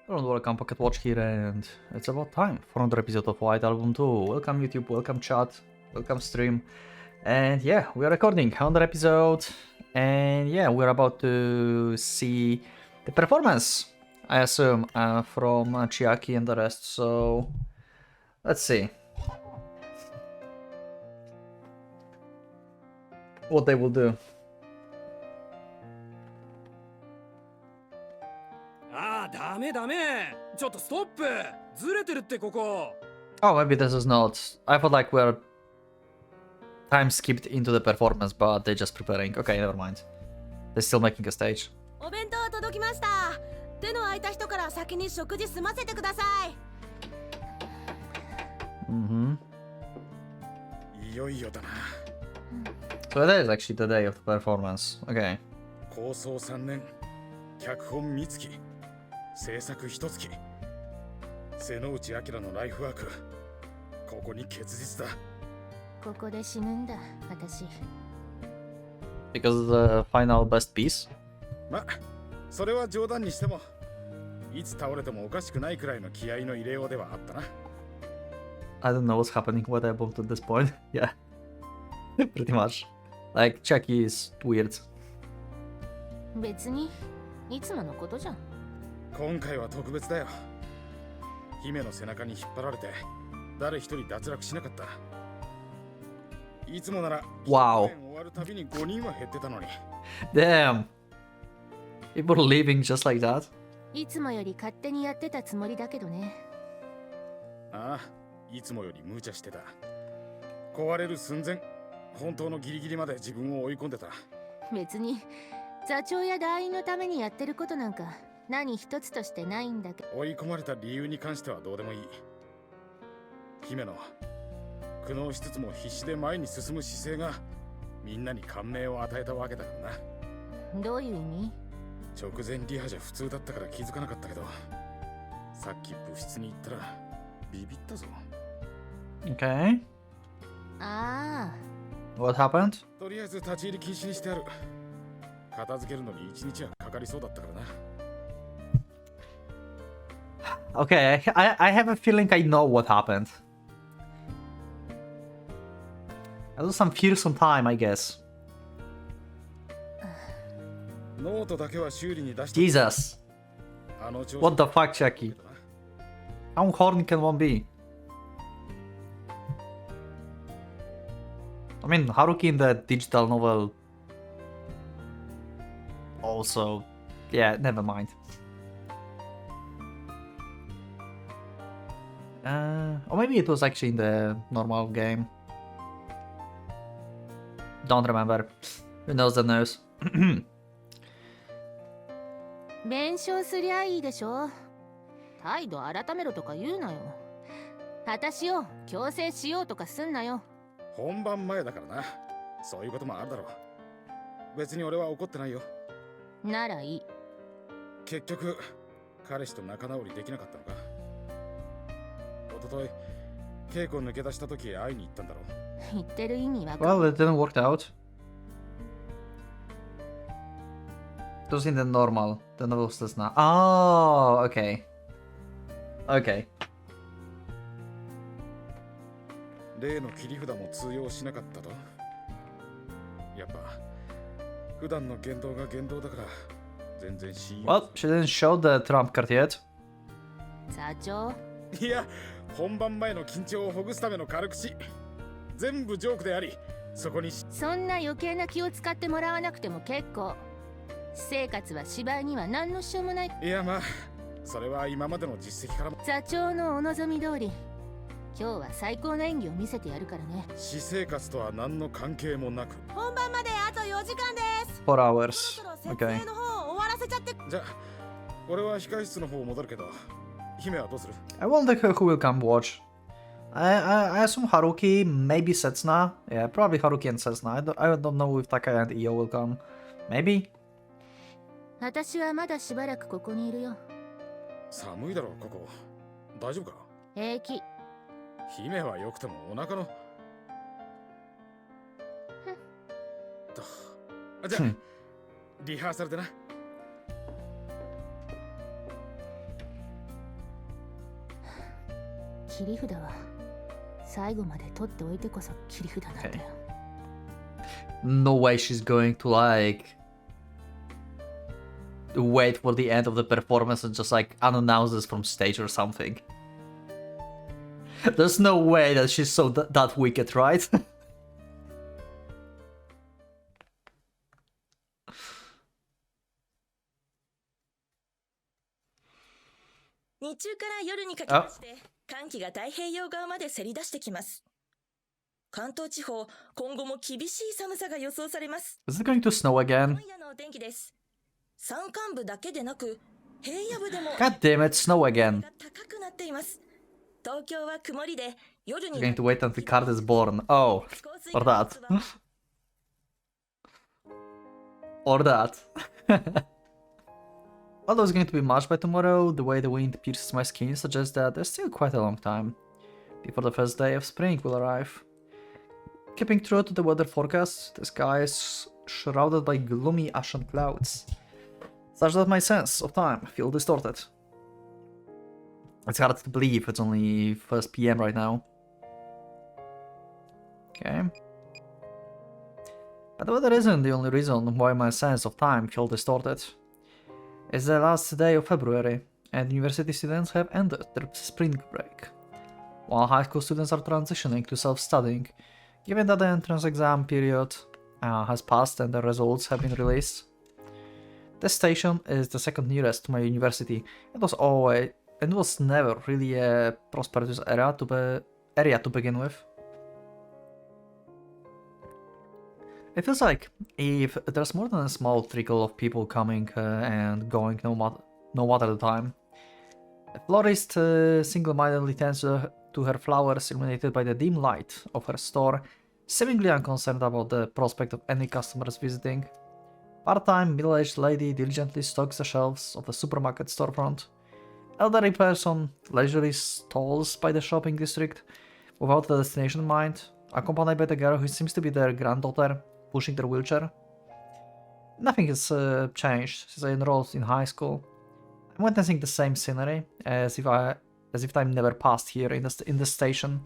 Hello and welcome, PocketWatch here, and it's about time for another episode of White Album 2. Welcome YouTube, welcome chat, welcome stream. And yeah, we are recording another episode, and yeah, we're about to see the performance, I assume, from Chiaki and the rest, so let's see what they will do. Oh, maybe this is not. I thought like we're time skipped into the performance, but they're just preparing. Okay, never mind. They're still making a stage. Mm-hmm. So that is actually the day of the performance. Okay. 構想3年、脚本三月、制作1月、瀬ノ内明のライフワーク、ここに結実だ。ここで死ぬんだ、私。Because the final best piece? ま、それは冗談にしても、いつ倒れてもおかしくないくらいの気合の入れようではあったな。I don't know what's happening, what happened at this point. Yeah. Pretty much. Like, Chucky is weird. 別にいつものことじゃん。今回は特別だよ。姫の背中に引っ張られて誰一人脱落しなかった。いつもなら Wow. 終わるたびに5人は減ってたのに。Damn. People leaving just like that? いつもより勝手にやってたつもりだけどね。ああ、いつもより無茶してた。壊れる寸前、本当のギリギリまで自分を追い込んでた。別に座長や団員のためにやってることなんか何一つとしてないんだけど。追い込まれた理由に関してはどうでもいい。姫の苦悩しつつも必死で前に進む姿勢がみんなに感銘を与えたわけだからな。どういう意味？直前リハじゃ普通だったから気づかなかったけど、さっき部室に行ったらビビったぞ。Okay. ああ。What happened? とりあえず立ち入り禁止にしてある。片付けるのに1日はかかりそうだったからな。Okay, I have a feeling I know what happened. I lost some fearsome time, I guess. ノートだけは修理に出して。Jesus. What the fuck, Chucky? How horny can one be? I mean, Haruki in the digital novel also... Yeah, never mind. Or maybe it was actually in the normal game. Don't remember. Who knows that knows. 弁償すりゃいいでしょ。態度改めろとか言うなよ。私を強制しようとかすんなよ。本番前だからな。そういうこともあるだろう。別に俺は怒ってないよ。ならいい。結局彼氏と仲直りできなかったのか。一昨日稽古抜け出した時会いに行ったんだろう。言ってる意味わかる。Well, it didn't work out. It was in the normal. The novel was now. Oh, okay. Okay. 例の切り札も通用しなかったと。やっぱ普段の言動が言動だから全然信用。Well, she didn't show the trump card yet. 座長。いや、本番前の緊張をほぐすための軽口。全部ジョークであり、そこにそんな余計な気を使ってもらわなくても結構。私生活は芝居には何の支障もない。いやまあ、それは今までの実績からも。座長のお望み通り、今日は最高の演技を見せてやるからね。私生活とは何の関係もなく。本番まであと4時間です。4 hours. そろそろ Okay. 設営の方終わらせちゃって。じゃあ、俺は控室の方戻るけど、姫はどうする？ I wonder who will come watch. I assume Haruki, maybe Setsuna. Yeah, probably Haruki and Setsuna. I don't know if Takaya and Io will come. Maybe? 私はまだしばらくここにいるよ。寒いだろここ。大丈夫か？平気。姫はよくてもお腹の。じゃあ、リハーサルでな。切り札は最後まで取っておいてこそ切り札なんだよ。No way she's going to like wait for the end of the performance and just like unannounce this from stage or something. There's no way that she's so that wicked, right? 日中から夜にかけまして寒気が太平洋側までせり出してきます。関東地方、今後も厳しい寒さが予想されます。 Is it going to snow again? 今夜のお天気です。山間部だけでなく平野部でも God damn it, snow again. が高くなっています。東京は曇りで夜に Going to wait until the card is born. Oh, or that. Or that. Although it's going to be March by tomorrow, the way the wind pierces my skin suggests that there's still quite a long time before the first day of spring will arrive. Keeping true to the weather forecast, the sky is shrouded by gloomy ashen clouds, such that my sense of time feels distorted. It's hard to believe it's only 1 PM right now. Okay. But the weather isn't the only reason why my sense of time feels distorted. It's the last day of February, and university students have ended their spring break, while high school students are transitioning to self-studying, given that the entrance exam period has passed and the results have been released. This station is the second nearest to my university. It was never really a prosperous area to begin with. It feels like if there's more than a small trickle of people coming and going no matter the time. A florist single-mindedly tends to her flowers illuminated by the dim light of her store, seemingly unconcerned about the prospect of any customers visiting. Part-time middle-aged lady diligently stocks the shelves of the supermarket storefront. Elderly person leisurely stalls by the shopping district without the destination in mind, accompanied by the girl who seems to be their granddaughter, pushing their wheelchair. Nothing has changed since I enrolled in high school. I'm witnessing the same scenery as if time never passed here in the station.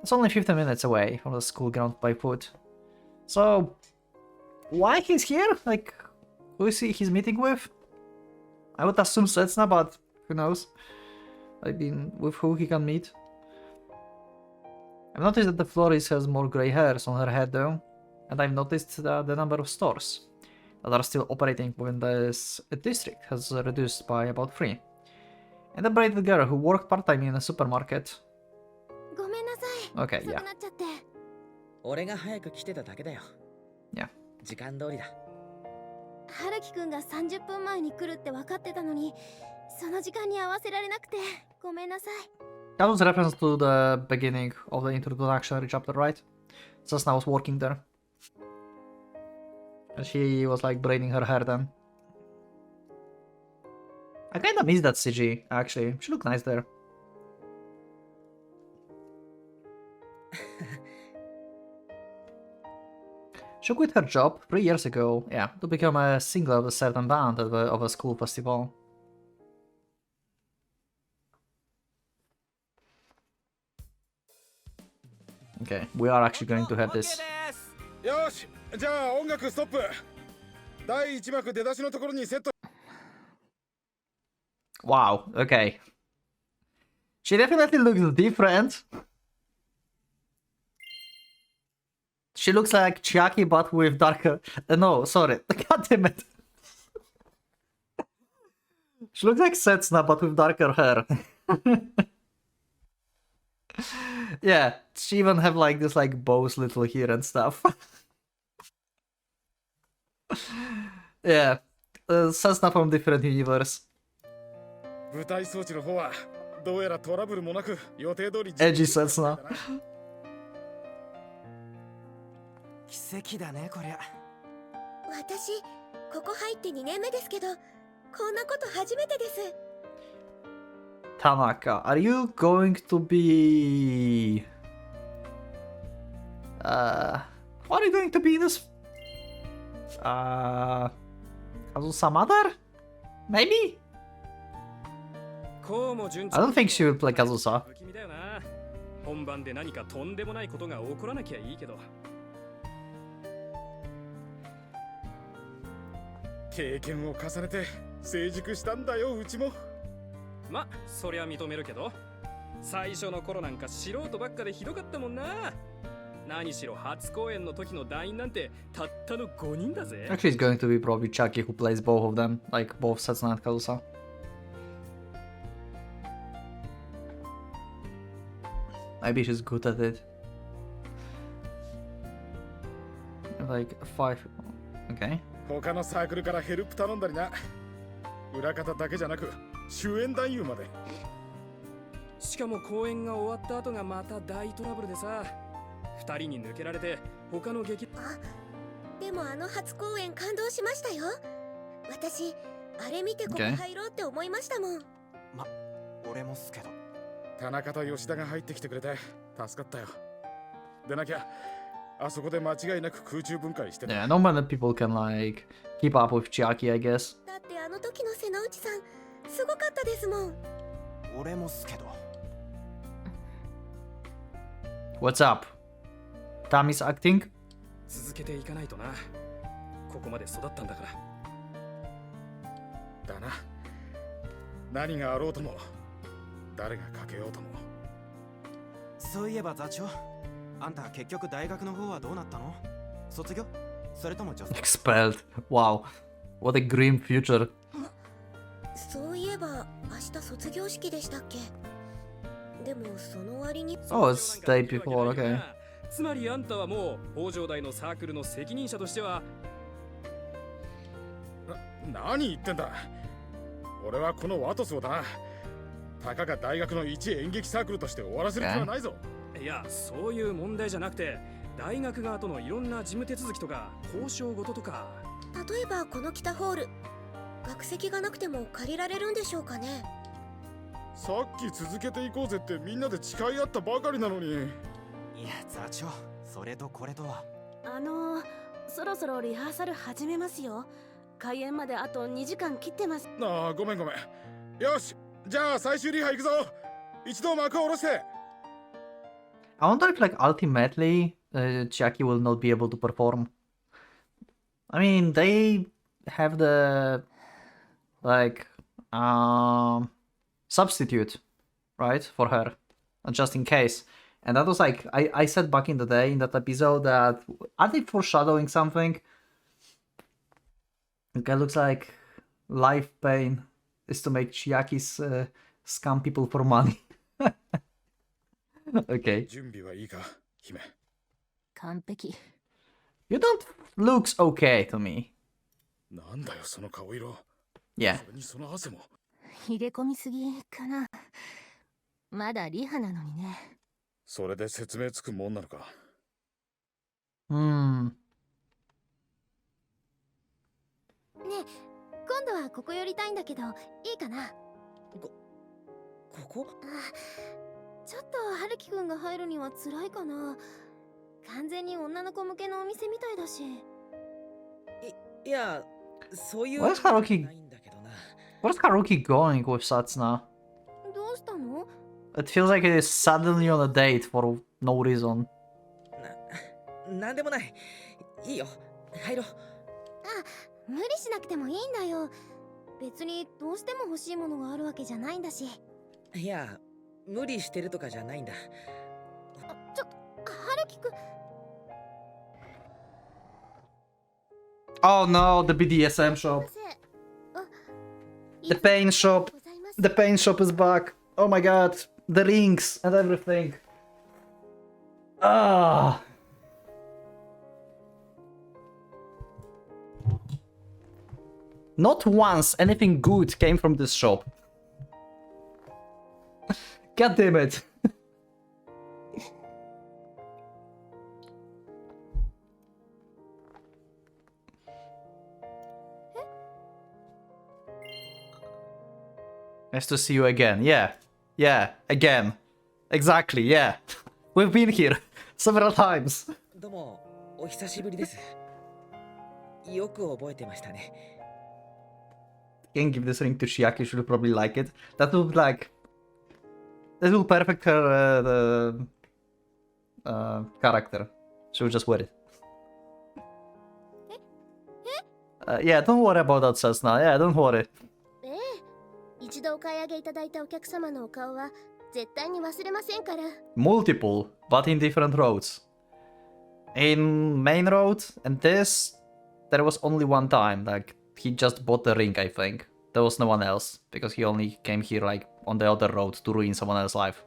It's only 15 minutes away from the school ground by foot. So, why he's here? Like, who is he's meeting with? I would assume Setsuna, but who knows? I mean, with who he can meet. I've noticed that the florist has more grey hairs on her head though, and I've noticed that the number of stores that are still operating within this district has reduced by about 3. And the braided girl who worked part-time in a supermarket. Okay, yeah. 俺が早く来てただけだよ。Yeah. 時間通りだ。春樹くんが30分前に来るって分かってたのに、その時間に合わせられなくてごめんなさい。That was a reference to the beginning of the introductory chapter, right? Sasna was working there. And she was like braiding her hair then. I kinda miss that CG, actually. She looked nice there. She quit her job 3 years ago, yeah, to become a singer of a certain band of a school festival. Okay, we are actually going to have this. よし、じゃあ音楽ストップ。第1幕出だしのところにセット。 Wow, okay. She definitely looks different. She looks like Chiaki but with darker... no, sorry. God damn it. She looks like Setsuna but with darker hair. Yeah, she even have like this like bows little here and stuff. Yeah, Setsuna from different universe. 舞台装置の方はどうやらトラブルもなく予定通り。Edgy Setsuna. 奇跡だねこりゃ。私ここ入って2年目ですけど、こんなこと初めてです。 Tanaka, are you going to be... what are you going to be in this... Kazusa mother? Maybe? I don't think she will play Kazusa. 本番で何かとんでもないことが起こらなきゃいいけど。経験を重ねて成熟したんだよ、うちも。ま、そりゃ認めるけど、最初の頃なんか素人ばっかでひどかったもんな。何しろ初公演の時の団員なんてたったの5人だぜ。Actually, it's going to be probably Chucky who plays both of them, like both Setsuna and Kazusa. Maybe she's good at it. Like 5. Okay. 他のサークルからヘルプ頼んだりな。裏方だけじゃなく主演男優まで。しかも公演が終わった後がまた大トラブルでさ、2人に抜けられて他の劇。でもあの初公演感動しましたよ。私あれ見てここ入ろうって思いましたもん。俺もっすけど。田中と吉田が入ってきてくれて助かったよ。でなきゃあそこで間違いなく空中分解してた。 Yeah, not many people can like keep up with Chiaki, I guess. だってあの時の瀬之内さんすごかったですもん。俺もっすけど。What's up? Tammy's acting? 続けていかないとな。ここまで育ったんだから。だな。何があろうとも誰がかけようとも。そういえば座長、あんた結局大学の方はどうなったの？卒業？それとも女性？ Expelled. Wow. What a grim future. そういえば明日卒業式でしたっけ？でもその割に Oh, it's day before, okay. つまりあんたはもう北条大のサークルの責任者としては。何言ってんだ。俺はこのワトスをだな。たかが大学の一演劇サークルとして終わらせる気はないぞ。いや、そういう問題じゃなくて、大学側とのいろんな事務手続きとか交渉事とか。例えばこの北ホール学籍がなくても借りられるんでしょうかね。さっき続けていこうぜってみんなで誓い合ったばかりなのに。いや座長、それとこれとは。そろそろリハーサル始めますよ。開演まであと2時間切ってます。ああ、ごめんごめん。よし、じゃあ最終リハ行くぞ。一度幕を下ろして。I wonder if, like, ultimately, Chiaki will not be able to perform. I mean, they have the, like, substitute, right, for her, just in case. And that was like, I said back in the day in that episode that, are they foreshadowing something? It looks like life pain is to make Chiaki's scam people for money. Okay. 準備はいいか、姫。完璧。You don't looks okay to me. なんだよその顔色。Yeah. それにその汗も。入れ込みすぎかな。まだリハなのにね。それで説明つくもんなのか。Hmm. ねえ、今度はここ寄りたいんだけどいいかな。ここ？ちょっと春樹くんが入るには辛いかな。完全に女の子向けのお店みたいだし。いや、そういう。Where's Haruki? ないんだけどな。Where's Haruki going with Satsuna? どうしたの？ It feels like it is suddenly on a date for no reason. なんでもない。いいよ、入ろう。無理しなくてもいいんだよ。別にどうしても欲しいものがあるわけじゃないんだし。いや、無理してるとかじゃないんだ。春樹くん。Oh no, the BDSM shop. The pain shop. The pain shop is back. Oh my god. The rings and everything. Ah. Not once anything good came from this shop. God damn it. Nice to see you again. Yeah. Yeah, again. Exactly, yeah. We've been here several times. どうも、お久しぶりです。よく覚えてましたね。Can give this ring to Chiaki, she'll probably like it. That will perfect her character. She would just wear it. Yeah, don't worry about that, Cessna. Yeah, don't worry. ええ、一度お買い上げいただいたお客様のお顔は絶対に忘れませんから。 Multiple, but in different roads. In main road and this, there was only one time. Like, he just bought the ring, I think. There was no one else, because he only came here, like, on the other road to ruin someone else's life.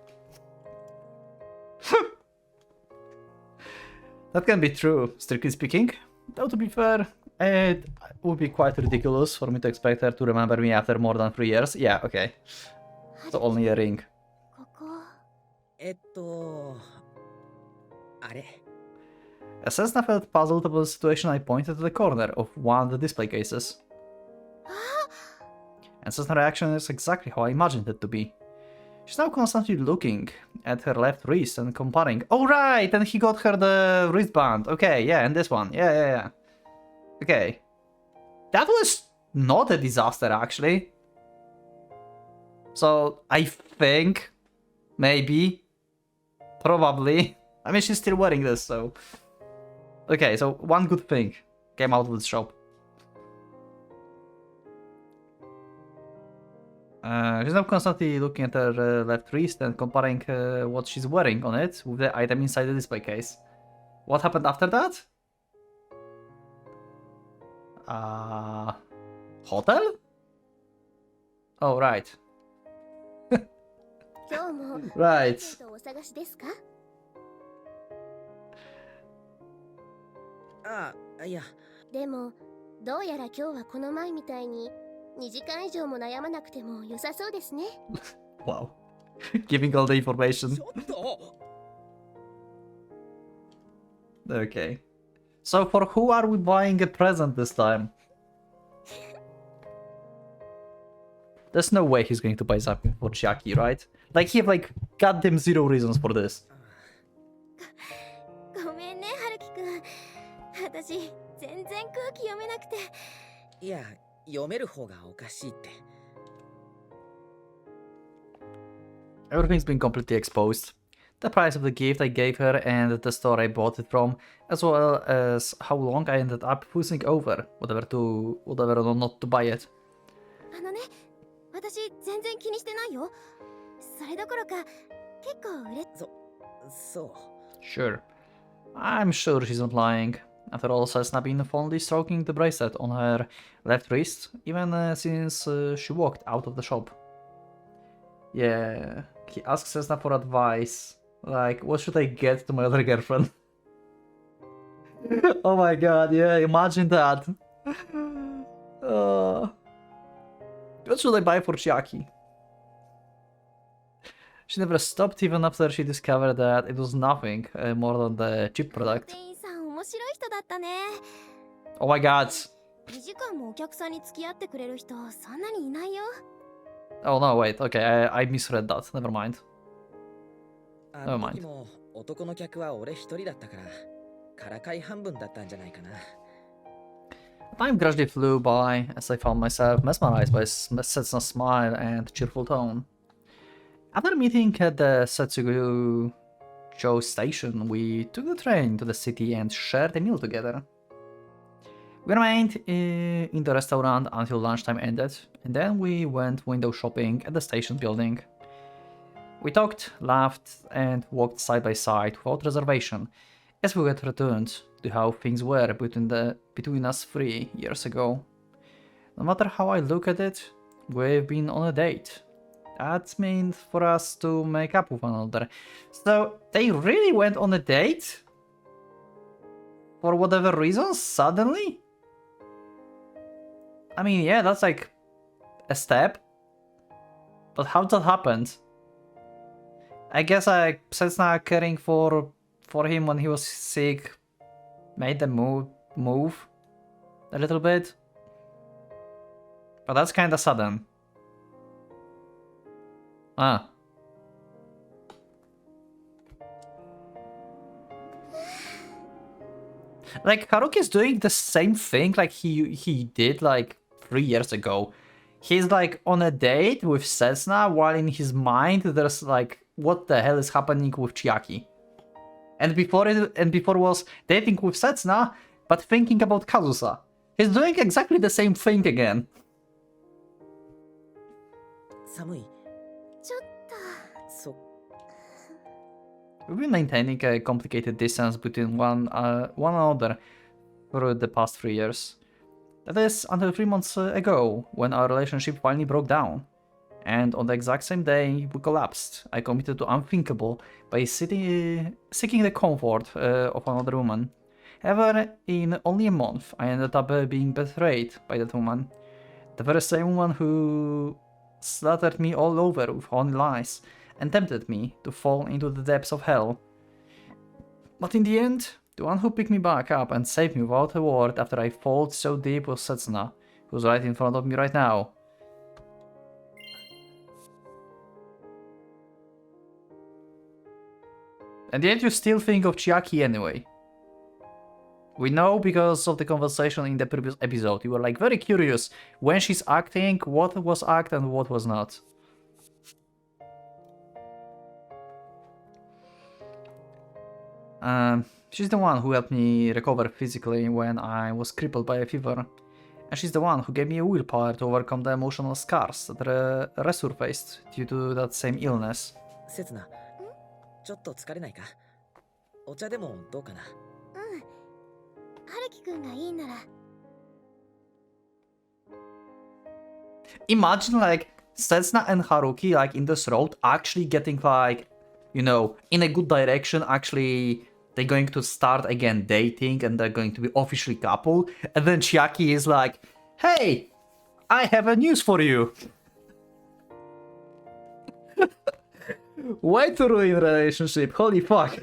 That can be true, strictly speaking. Though, to be fair, it would be quite ridiculous for me to expect her to remember me after more than 3 years. Yeah, okay. So only a ring. ここ。あれ Cessna felt puzzled about the situation. I pointed to the corner of one of the display cases. And Cessna's reaction is exactly how I imagined it to be. She's now constantly looking at her left wrist and comparing. Oh right, and he got her the wristband. Okay, yeah, and this one. Yeah. Okay. That was not a disaster, actually. So, I think... maybe... probably... I mean, she's still wearing this, so... Okay, so one good thing came out of the shop. She's now constantly looking at her left wrist and comparing what she's wearing on it with the item inside the display case. What happened after that? Hotel? Oh, right. 今日も Right. お探しですか？いやでもどうやら今日はこの前みたいに2時間以上も悩まなくても良さそうですね。 Wow. Giving all the information. ちょっと Okay. So for who are we buying a present this time? There's no way he's going to buy something for Chiaki, right? Like, he have, like, goddamn 0 reasons for this. ごめんね、春樹くん。私、全然空気読めなくて。いや読める方がおかしいって Everything's been completely exposed. The price of the gift I gave her and the store I bought it from, as well as how long I ended up fusing over whatever or not to buy it. あのね、私全然気にしてないよ。それどころか、結構嬉しそう Sure. I'm sure she's not lying. After all, Cessna been fondly stroking the bracelet on her left wrist, even since she walked out of the shop. Yeah, he asks Cessna for advice. Like, what should I get to my other girlfriend? Oh my god, yeah, imagine that. What should I buy for Chiaki? She never stopped even after she discovered that it was nothing more than the cheap い。 product. 店員さん面白い人だったね。 Oh my god. 2時間もお客さんに付き合ってくれる人、そんなにいないよ。 Oh no, wait, okay, I misread that. Never mind. あの時も男の客は俺一人だったからからかい半分だったんじゃないかな Time gradually flew by as I found myself mesmerized by Setsuna's smile and cheerful tone. After meeting at the Setsugo station, we took the train to the city and shared a meal together. We remained in the restaurant until lunchtime ended, and then we went window shopping at the station building. We talked, laughed, and walked side by side without reservation, as we had returned to how things were between us 3 years ago. No matter how I look at it, we've been on a date. That meant for us to make up with one another. So they really went on a date? For whatever reason, suddenly? I mean, yeah, that's like a step. But how that happened? I guess Setsuna caring for him when he was sick made them move a little bit. But that's kinda sudden. Ah. Like, Haruki's doing the same thing like he did like 3 years ago. He's like on a date with Setsuna while in his mind there's like, what the hell is happening with Chiaki? And before was dating with Setsuna, but thinking about Kazusa. He's doing exactly the same thing again. 寒い。ちょっそ We've been maintaining a complicated distance between one another for the past 3 years. That is, until 3 months ago, when our relationship finally broke down. And on the exact same day we collapsed, I committed to unthinkable by seeking the comfort of another woman. However, in only a month, I ended up being betrayed by that woman. The very same woman who slaughtered me all over with only lies and tempted me to fall into the depths of hell. But in the end, the one who picked me back up and saved me without a word after I fell so deep was Setsuna, who's right in front of me right now. And yet you still think of Chiaki anyway. We know because of the conversation in the previous episode. You were like very curious when she's acting, what was act and what was not. She's the one who helped me recover physically when I was crippled by a fever. And she's the one who gave me a willpower to overcome the emotional scars that resurfaced due to that same illness. せつな、ちょっと疲れないか？お茶でもどうかな？春樹くんがいいなら。Imagine like Setsuna and Haruki like in this road actually getting like, you know, in a good direction. Actually, they're going to start again dating and they're going to be officially couple. And then Chiaki is like, "Hey, I have a news for you." Way to ruin relationship. Holy fuck.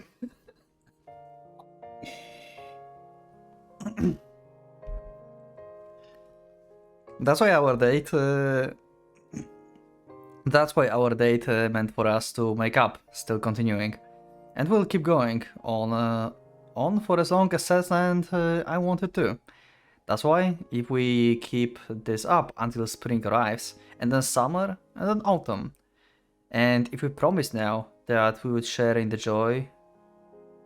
That's why our date. That's why our date meant for us to make up, still continuing, and we'll keep going on for as long as Seth and I wanted to. That's why if we keep this up until spring arrives, and then summer, and then autumn, and if we promise now that we would share in the joy,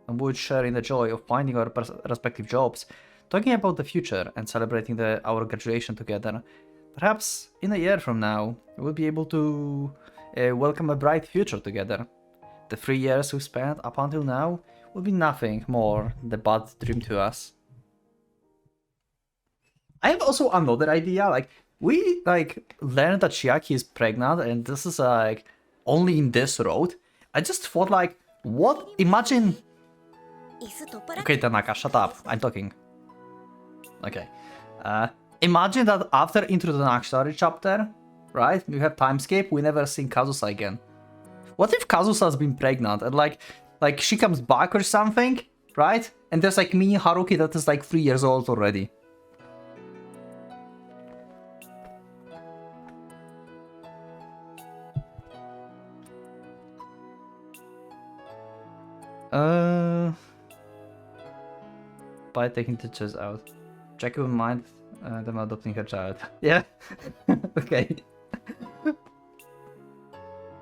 of finding our respective jobs, talking about the future and celebrating our graduation together, perhaps in a year from now, we'll be able to welcome a bright future together. The 3 years we've spent up until now will be nothing more than a bad dream to us. I have also another idea, like, we, like, learned that Chiaki is pregnant and this is, like, only in this road. I just thought, like, what? Imagine... Okay, Tanaka, shut up. I'm talking. Okay. Imagine that after introductory chapter, right? We have time skip, we never seen Kazusa again. What if Kazusa's been pregnant and like she comes back or something, right? And there's like mini Haruki that is like 3 years old already. By taking teachers out. Jackie will mind them adopting her child. Yeah. Okay.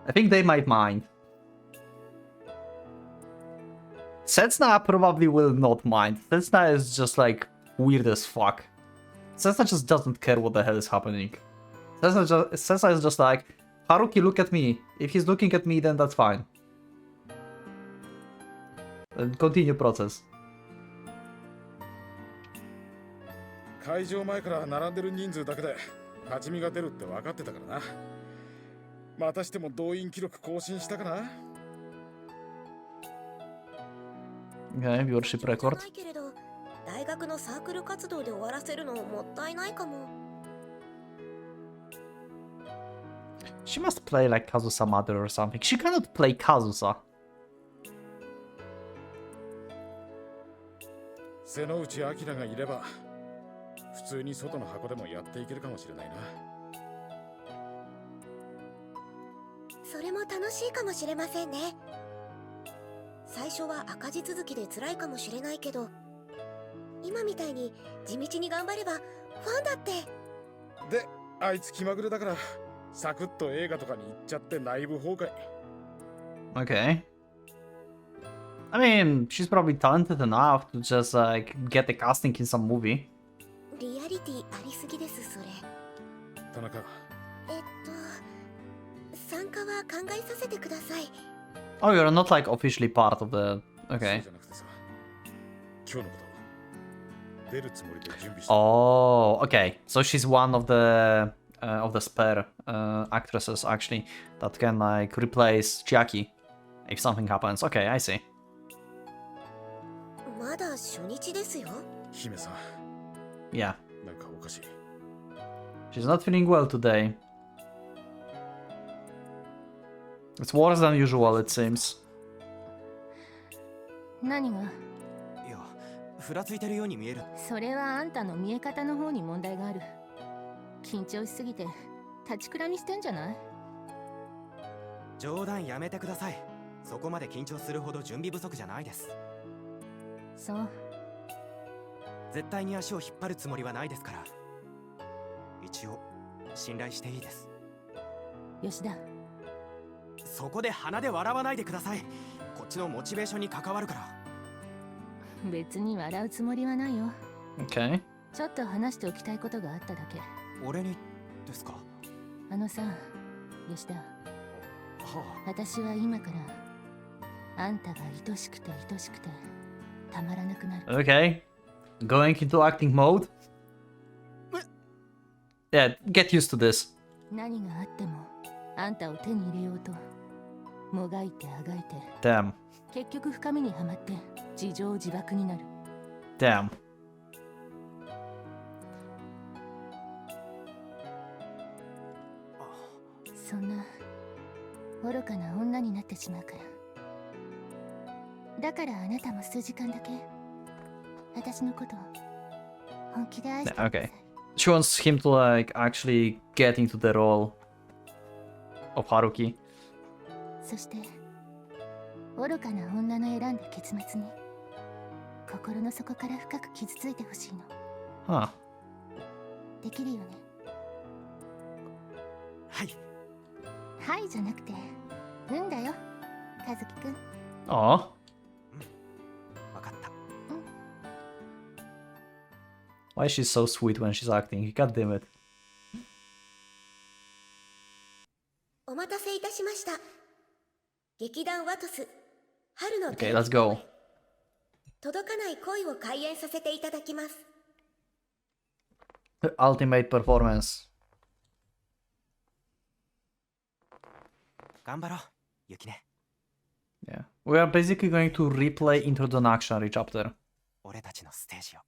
I think they might mind. Setsuna probably will not mind. Setsuna is just like weird as fuck. Setsuna just doesn't care what the hell is happening. Setsuna is just like, Haruki, look at me. If he's looking at me, then that's fine. And continue process. 会場前から並んでる人数だけで勝ち身が出るって分かってたからな。またしても動員記録更新したかな。Okay, viewership record. 大学のサークル活動で終わらせるのもったいないかも。She must play like Kazusa mother or something. She cannot play Kazusa. 瀬ノ内明がいれば普通に外の箱でもやっていけるかもしれないな。それも楽しいかもしれませんね。最初は赤字続きで辛いかもしれないけど、今みたいに地道に頑張ればファンだって。で、あいつ気まぐれだからサクッと映画とかに行っちゃって内部崩壊。Okay. I mean, she's probably talented enough to just like get a casting in some movie. リアリティありすぎですそれ。田中、参加は考えさせてください。 Oh, you're not like officially part of the. そう Okay. じゃなくてさ、今日のこと出るつもりで準備して。 Oh, okay. So she's one of the spare actresses actually that can like replace Chiaki if something happens. Okay, I see. まだ初日ですよ。姫さん、 Yeah. なんかおかしい。 She's not feeling well today. It's worse than usual, it seems. 何が？いやふらついてるように見える。それはあんたの見え方の方に問題がある。緊張しすぎて立ちくらみしてんじゃない？冗談やめてください。そこまで緊張するほど準備不足じゃないです。そう。絶対に足を引っ張るつもりはないですから。一応信頼していいです。吉田。そこで鼻で笑わないでください。こっちのモチベーションに関わるから。別に笑うつもりはないよ。 Okay. ちょっと話しておきたいことがあっただけ。俺にですか？あのさ、吉田。は私は今からあんたが愛しくて愛しくてたまらなくなる。 Okay. Going into acting mode. Yeah, get used to this. 何があってもあんたを手に入れようともがいてあがいて Damn. 結局深みにはまって自情自爆になる。 Damn. そんな愚かな女になってしまうから。だからあなたも数時間だけ私のことを本気で愛してください。 Okay. She wants him to like actually get into the role of Haruki. そして愚かな女の選んだ結末に心の底から深く傷ついてほしいの。 Huh. できるよね？はい。はいじゃなくてうんだよ、和樹くん。 Aw. わかった。Why is she so sweet when she's acting? God damn it. お待たせいたしました。劇団ワトス春の Okay, let's go. 届かない恋を開演させていただきます。 The ultimate performance. 頑張ろう、ユキネ。 Yeah. We are basically going to replay introductory chapter. 俺たちのステージを。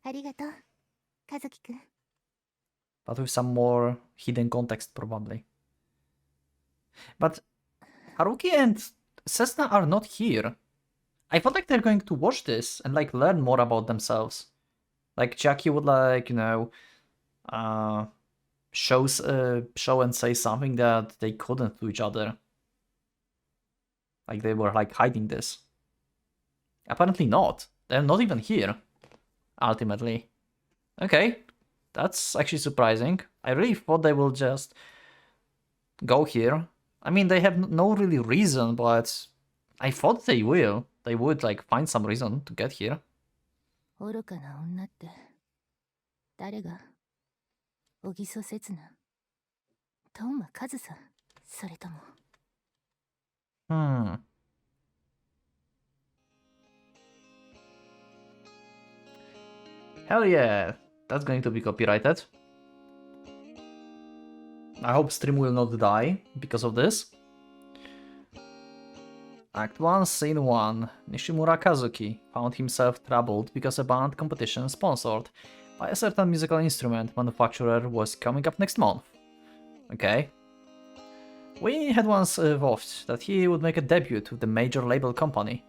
ありがとう、和樹くん。 But with some more hidden context, probably. But Haruki and Cessna are not here. I felt like they're going to watch this and like learn more about themselves. Like Jackie would like, you know, show and say something that they couldn't to each other. Like they were like hiding this. Apparently not. They're not even here. Ultimately. Okay. That's actually surprising. I really thought they will just go here. I mean, they have no really reason, but I thought they will. They would like find some reason to get here. 愚かな女って誰が？小木曽刹那、東間和さん、それとも。Hell yeah, that's going to be copyrighted. I hope stream will not die because of this. Act 1, Scene 1. Nishimura Kazuki found himself troubled because a band competition sponsored by a certain musical instrument manufacturer was coming up next month. Okay. We had once hoped that he would make a debut with the major label company,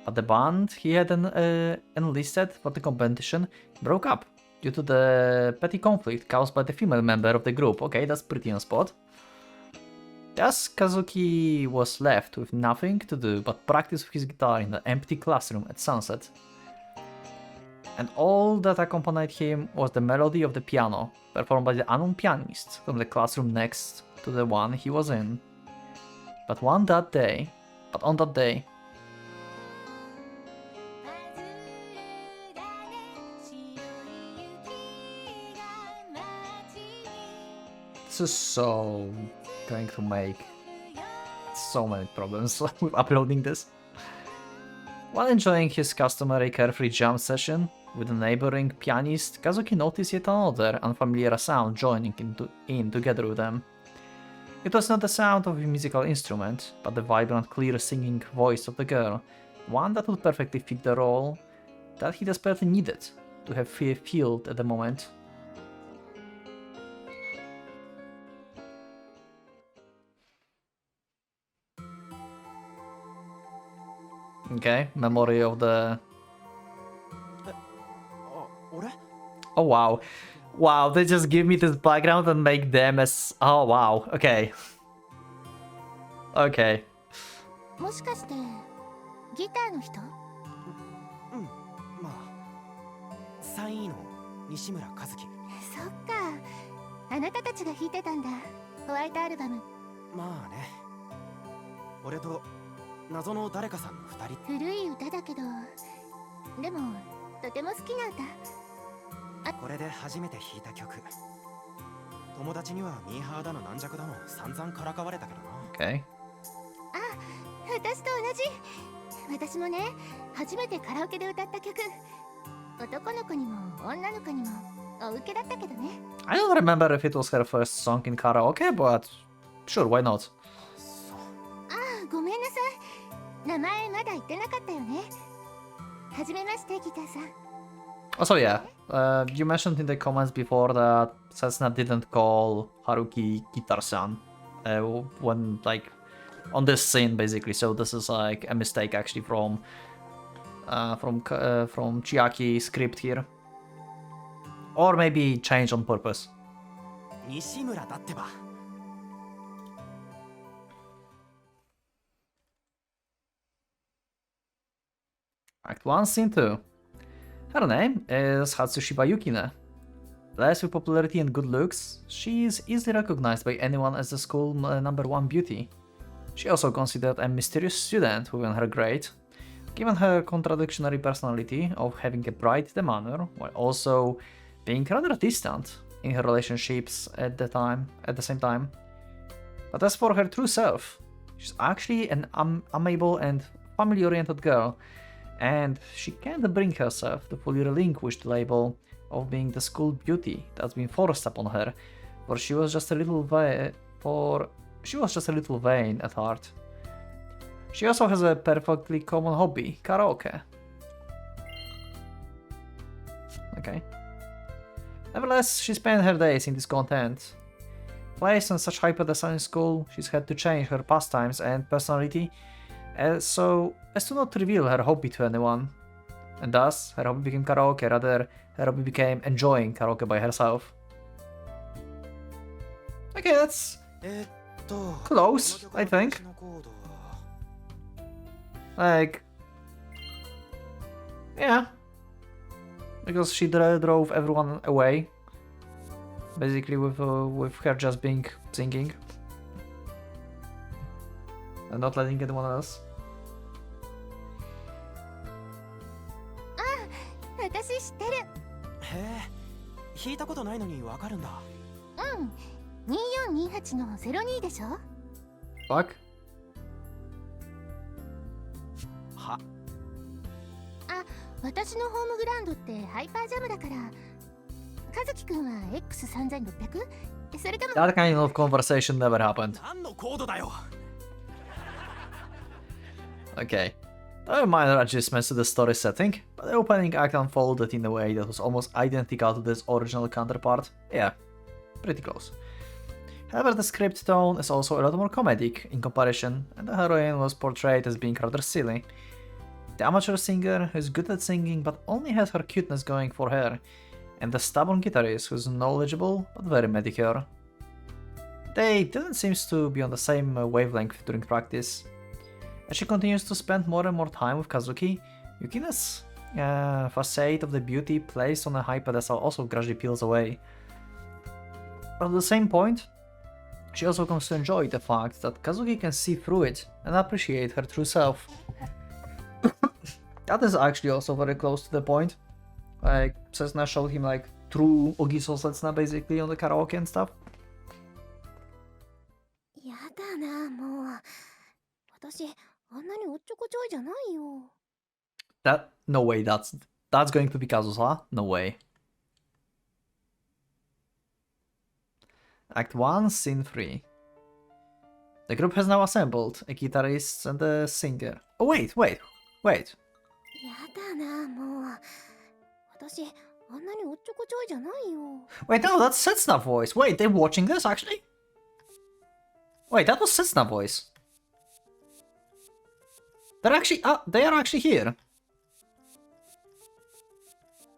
but the band he had enlisted for the competition broke up due to the petty conflict caused by the female member of the group. Okay, that's pretty on spot. Thus, Kazuki was left with nothing to do but practice with his guitar in the empty classroom at sunset. And all that accompanied him was the melody of the piano, performed by the unknown pianist from the classroom next to the one he was in. But on that day, this is so going to make so many problems with uploading this. While enjoying his customary carefree jam session with a neighboring pianist, Kazuki noticed yet another unfamiliar sound joining in together with them. It was not the sound of a musical instrument, but the vibrant, clear singing voice of the girl, one that would perfectly fit the role that he desperately needed to have filled at the moment. Okay, memory of the... Oh wow. Wow, they just give me this background and make them as... Oh wow, okay. Okay. もしかしてギターの人？うん、まあ3位の西村和樹。そっか、あなたたちが弾いてたんだ、ホワイトアルバム。まあね、俺と謎の誰かさんの2人。古い歌だけど、でもとても好きな歌。これで初めて弾いた曲。友達にはミーハーだの軟弱だの散々からかわれたけどな。Okay. あ、私と同じ。私もね、初めてカラオケで歌った曲。男の子にも女の子にもお受けだったけどね。I don't remember if it was her first song in karaoke, but sure, why not? あ、ごめんなさい。名前まだ言ってなかったよね。はじめまして、ギターさん。Also, yeah, you mentioned in the comments before that Setsuna didn't call Haruki Guitar-san when, like, on this scene, basically. So this is like a mistake actually from Chiaki's script here, or maybe changed on purpose. 西村だってば。Act 1, Scene 2. Her name is Hatsushiba Yukine. Blessed with popularity and good looks, she is easily recognized by anyone as the school #1 beauty. She also considered a mysterious student within her grade, given her contradictory personality of having a bright demeanor while also being rather distant in her relationships at the same time. But as for her true self, she's actually an amiable and family-oriented girl, and she can't bring herself to fully relinquish the label of being the school beauty that's been forced upon her, for she was just a little vain at heart. She also has a perfectly common hobby, karaoke. Okay. Nevertheless, she spent her days in discontent. Placed on such high pedestal in school, she's had to change her pastimes and personality so as to not reveal her hobby to anyone. And thus, her hobby became karaoke, rather, her hobby became enjoying karaoke by herself. Okay, that's close, I think. Like, yeah. Because she drove everyone away. Basically with her just being singing. And not letting anyone else. 私知ってる。へえ、弾いたことないのにわかるんだ。うん、2428の02でしょ。Fuck? は。あ、私のホームグラウンドってハイパージャムだから。和樹くんは X3600？ それとも That kind of conversation never happened. 何のコードだよ。Okay. There were minor adjustments to the story setting, but the opening act unfolded in a way that was almost identical to this original counterpart. Yeah, pretty close. However, the script tone is also a lot more comedic in comparison, and the heroine was portrayed as being rather silly. The amateur singer who is good at singing but only has her cuteness going for her, and the stubborn guitarist who is knowledgeable but very mediocre. They didn't seem to be on the same wavelength during practice. As she continues to spend more and more time with Kazuki, Yukine's facade of the beauty placed on a high pedestal also gradually peels away. But at the same point, She also comes to enjoy the fact that Kazuki can see through it and appreciate her true self. That is actually also very close to the point. Like, Setsuna showed him like true Ogiso Setsuna basically on the karaoke and stuff. やだな、もう。私、あんなにおっちょこちょいじゃないよ。No way, that's going to be Kazusa? No way. Act 1, Scene 3. The group has now assembled a guitarist and a singer. Oh, wait. やだな、もう。私、あんなにおっちょこちょいじゃないよ。Wait, no, that's Setsuna voice. Wait, they're watching this actually? Wait, that was Setsuna voice. They are actually here.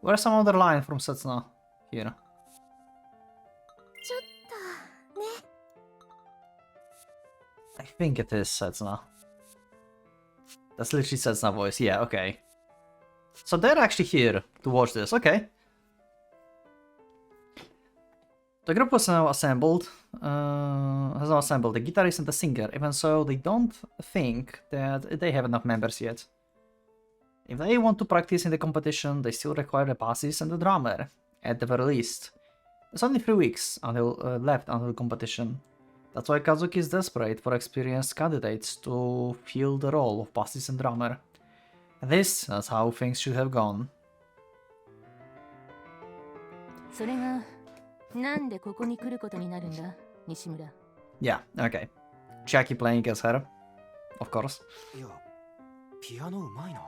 Where's some other line from Setsuna here? ちょっと、ね。I think it is Setsuna. That's literally Setsuna voice. Yeah, okay. So they're actually here to watch this. Okay. The group was now assembled. Has now assembled the guitarist and the singer. Even so, they don't think that they have enough members yet. If they want to practice in the competition, they still require a bassist and a drummer, at the very least. There's only 3 weeks left until the competition. That's why Kazuki is desperate for experienced candidates to fill the role of bassist and drummer. That's how things should have gone. それがなんでここに来ることになるんだ、西村。Yeah, okay. Jackie playing as her, of course. いや、ピアノうまいな。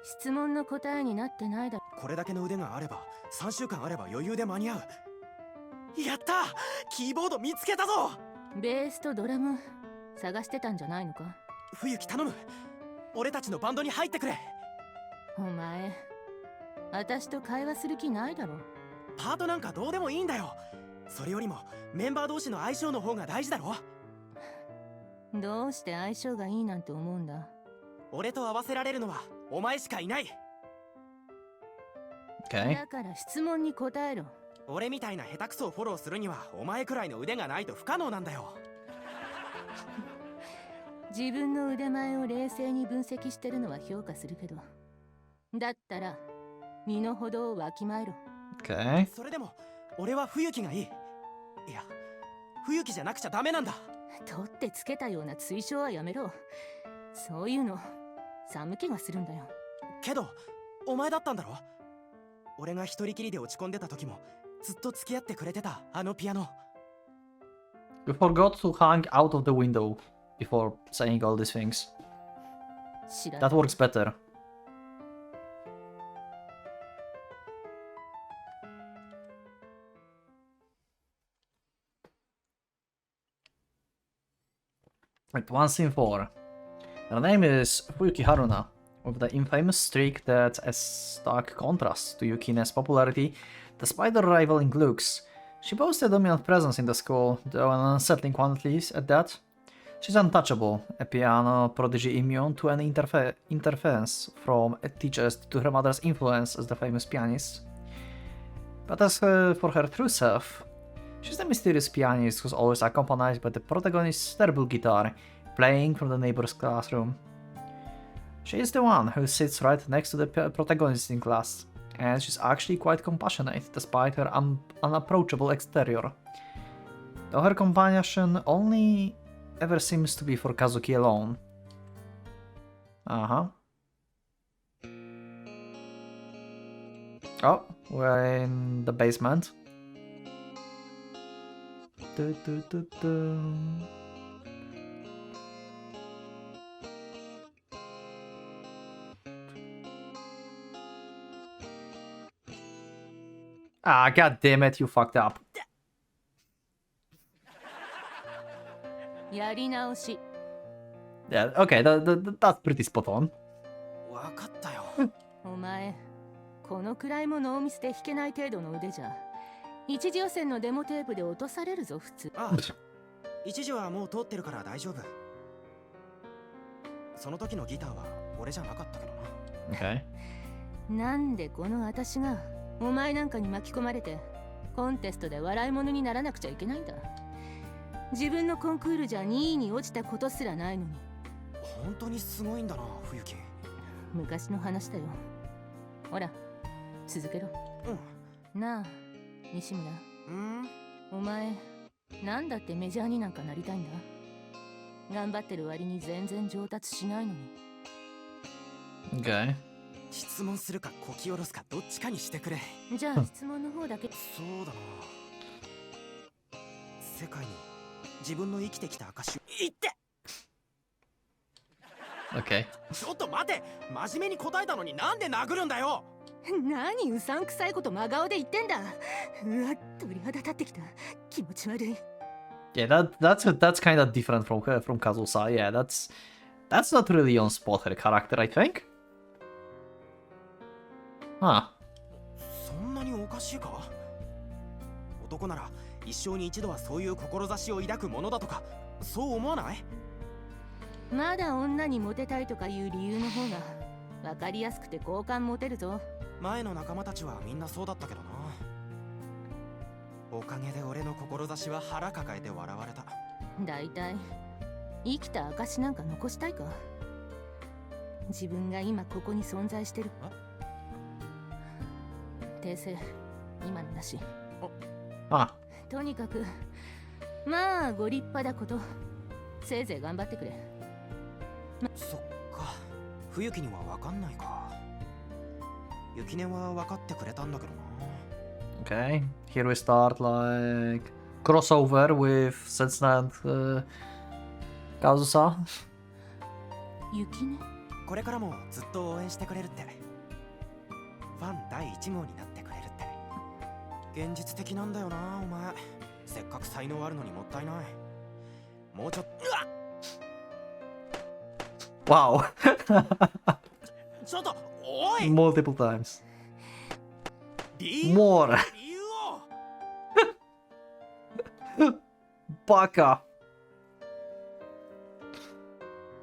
質問の答えになってないだろ。これだけの腕があれば、3週間あれば余裕で間に合う。やった！キーボード見つけたぞ！ベースとドラム探してたんじゃないのか。冬木頼む。俺たちのバンドに入ってくれ。お前、私と会話する気ないだろ。パートなんかどうでもいいんだよ。それよりもメンバー同士の相性の方が大事だろ。どうして相性がいいなんて思うんだ。俺と合わせられるのはお前しかいない。Okay. だから質問に答えろ。俺みたいな下手くそをフォローするにはお前くらいの腕がないと不可能なんだよ。自分の腕前を冷静に分析してるのは評価するけど、だったら身の程をわきまえろ。Okay. それでも俺は冬木がいい。いや、冬木じゃなくちゃダメなんだ。取ってつけたような追奨はやめろ。そういうの寒気がするんだよ。けどお前だったんだろ。俺が一人きりで落ち込んでた時もずっと付き合ってくれてたあのピアノ。You forgot to hang out of the window before saying all these things. 知ら That works better. Right, 1 scene 4. Her name is Fuyuki Haruna, with the infamous streak that's a stark contrast to Yukine's popularity, despite her rivaling looks. She boasts a dominant presence in the school, though an unsettling one at least at that. She's untouchable, a piano prodigy immune to any interference from teachers due to her mother's influence as the famous pianist. But as for her true self, she's the mysterious pianist who's always accompanied by the protagonist's terrible guitar, playing from the neighbor's classroom. She is the one who sits right next to the protagonist in class, and she's actually quite compassionate despite her unapproachable exterior. Though her compassion only ever seems to be for Kazuki alone. Uh-huh. Oh, we're in the basement. Ah, god damn it, you fucked up. やり直し。 Yeah, okay, that's pretty spot on. わかったよ。お前、このくらいもノーミスで弾けない程度の腕じゃ、一次予選のデモテープで落とされるぞ普通。ああ、一時はもう通ってるから大丈夫。その時のギターは俺じゃなかったけどな。Okay. なんでこの私がお前なんかに巻き込まれてコンテストで笑い物にならなくちゃいけないんだ。自分のコンクールじゃ2位に落ちたことすらないのに。本当にすごいんだな、冬木。昔の話だよ。ほら、続けろ。なあ、西村。お前、なんだってメジャーになんかなりたいんだ。頑張ってる割に全然上達しないのに。Okay. 質問するかこき下ろすかどっちかにしてくれ。じゃあ質問の方だけ。そうだな。世界に自分の生きてきた証を言って。Okay. ちょっと待て、真面目に答えたのになんで殴るんだよ。何うさんくさいこと真顔で言ってんだ。うわ、鳥肌立ってきた。気持ち悪い。Yeah, that's kind of different from Kazusa. Yeah, that's not really on spot her character, I think. Huh. そんなにおかしいか？男なら一生に一度はそういう志を抱くものだとか、そう思わない？まだ女にモテたいとかいう理由の方が分かりやすくて好感持てるぞ。前の仲間たちはみんなそうだったけどな。おかげで俺の志は腹抱えて笑われた。だいたい生きた証なんか残したいか？自分が今ここに存在してる。訂正、今のなし。あ、とにかくまあご立派だこと、せいぜい頑張ってくれ。そっか、冬木には分かんないか。雪音は分かってくれたんだけどな。Okay, here we start like crossover with Setsuna and Kazusa. 雪ね。これからもずっと応援してくれるって。ファン第1号になってくれるって。現実的なんだよな、お前。せっかく才能あるのにもったいない。もうちょっと。Wow. ちょっと、おい Multiple times. 理由 More. 理由を Baka.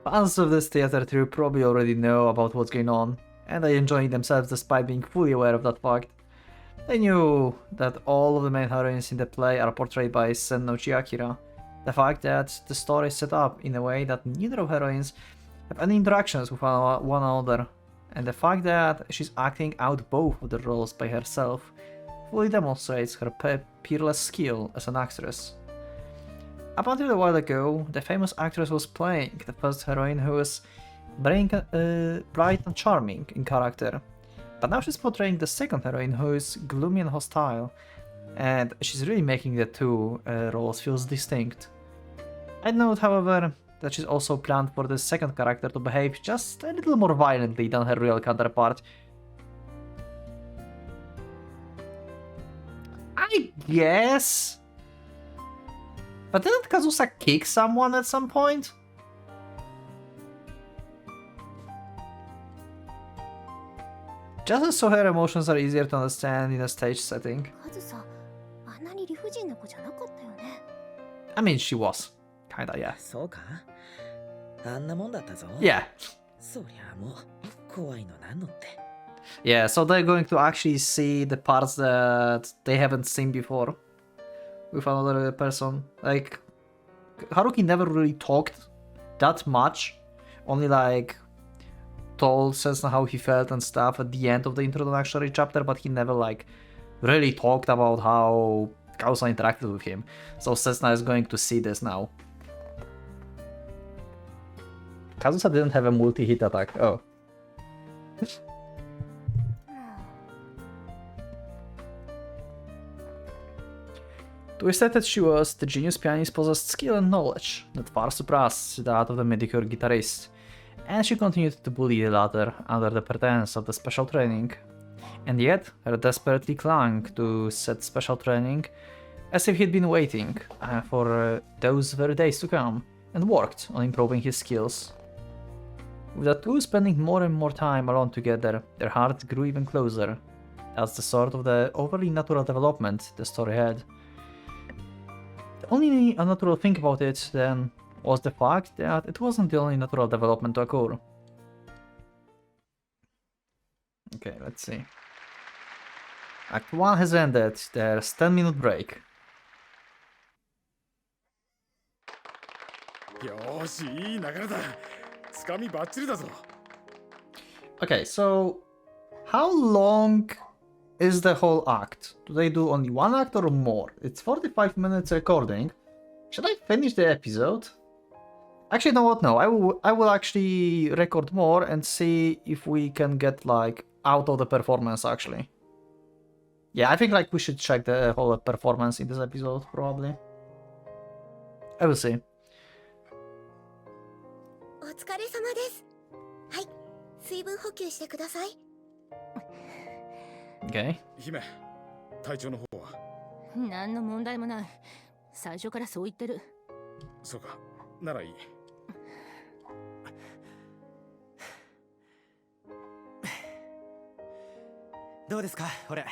Fans of this theater troupe probably already know about what's going on, and are enjoying themselves despite being fully aware of that fact. They knew that all of the main heroines in the play are portrayed by Sennochi Akira. The fact that the story is set up in a way that neither of heroines have any interactions with one another, and the fact that she's acting out both of the roles by herself fully demonstrates her peerless skill as an actress. Up until a while ago, the famous actress was playing the first heroine who was bright and charming in character, but now she's portraying the second heroine who is gloomy and hostile, and she's really making the two roles feel distinct. I'd note, however, that she's also planned for the second character to behave just a little more violently than her real counterpart. I guess? But didn't Kazusa kick someone at some point? Just so her emotions are easier to understand in a stage setting. カズさ、あんなに理不尽な子じゃなかったよね。I mean, she was. Kinda, yeah. そうか？あんなもんだったぞ。 Yeah. そりゃもう怖いのなんのって。Yeah, so they're going to actually see the parts that they haven't seen before with another person. Like, Haruki never really talked that much, only like told Setsuna how he felt and stuff at the end of the introductory chapter, but he never like really talked about how Kazusa interacted with him. So Setsuna is going to see this now. Kazusa didn't have a multi-hit attack. Oh. Twisted as she was, the genius pianist possessed skill and knowledge that far surpassed that of the mediocre guitarist, and she continued to bully the latter under the pretense of the special training. And yet, her desperately clung to said special training as if he'd been waiting for those very days to come, and worked on improving his skills. With the two spending more and more time alone together, their hearts grew even closer. That's the sort of the overly natural development the story had. The only unnatural thing about it, then, was the fact that it wasn't the only natural development to occur. Okay, let's see. Act 1 has ended, there's 10-minute break. よーし、いい流れだ。つかみバッチリだぞ。Okay, so how long is the whole act? Do they do only one act or more? It's 45 minutes recording. Should I finish the episode? Actually, you know what? No, I will actually record more and see if we can get like out of the performance actually. Yeah, I think like we should check the whole performance in this episode probably. I will see. お疲れ様です。はい、水分補給してください。Okay. 姫、体調の方は？何の問題もない。最初からそう言ってる。そうか、ならいい。どうですか、俺。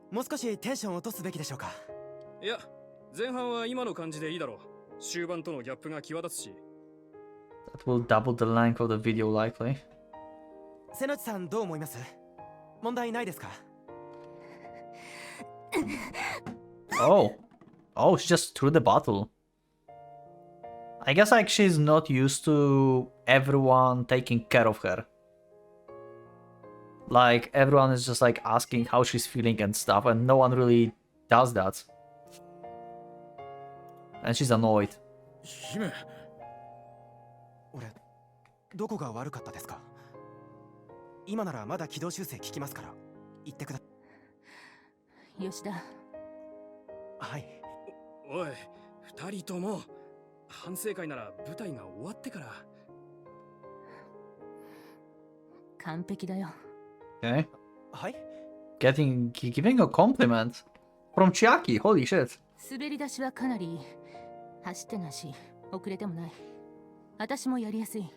もう少しテンション落とすべきでしょうか。いや、前半は今の感じでいいだろう。終盤とのギャップが際立つし。That will double the length of the video likely. 瀬内さんどう思います？問題ないですか？ Oh. Oh, she just threw the bottle. I guess like she's not used to everyone taking care of her. Like everyone is just like asking how she's feeling and stuff, and no one really does that. And she's annoyed. 姫、俺、どこが悪かったですか？今ならまだ軌道修正聞きますから、言ってくだ。吉田、はい。おい、二人とも反省会なら舞台が終わってから。完璧だよ。Okay. はい。 Giving a compliment from Chiaki. Holy shit. 滑り出しはかなりいい。走ってないし、遅れてもない。私もやりやすい。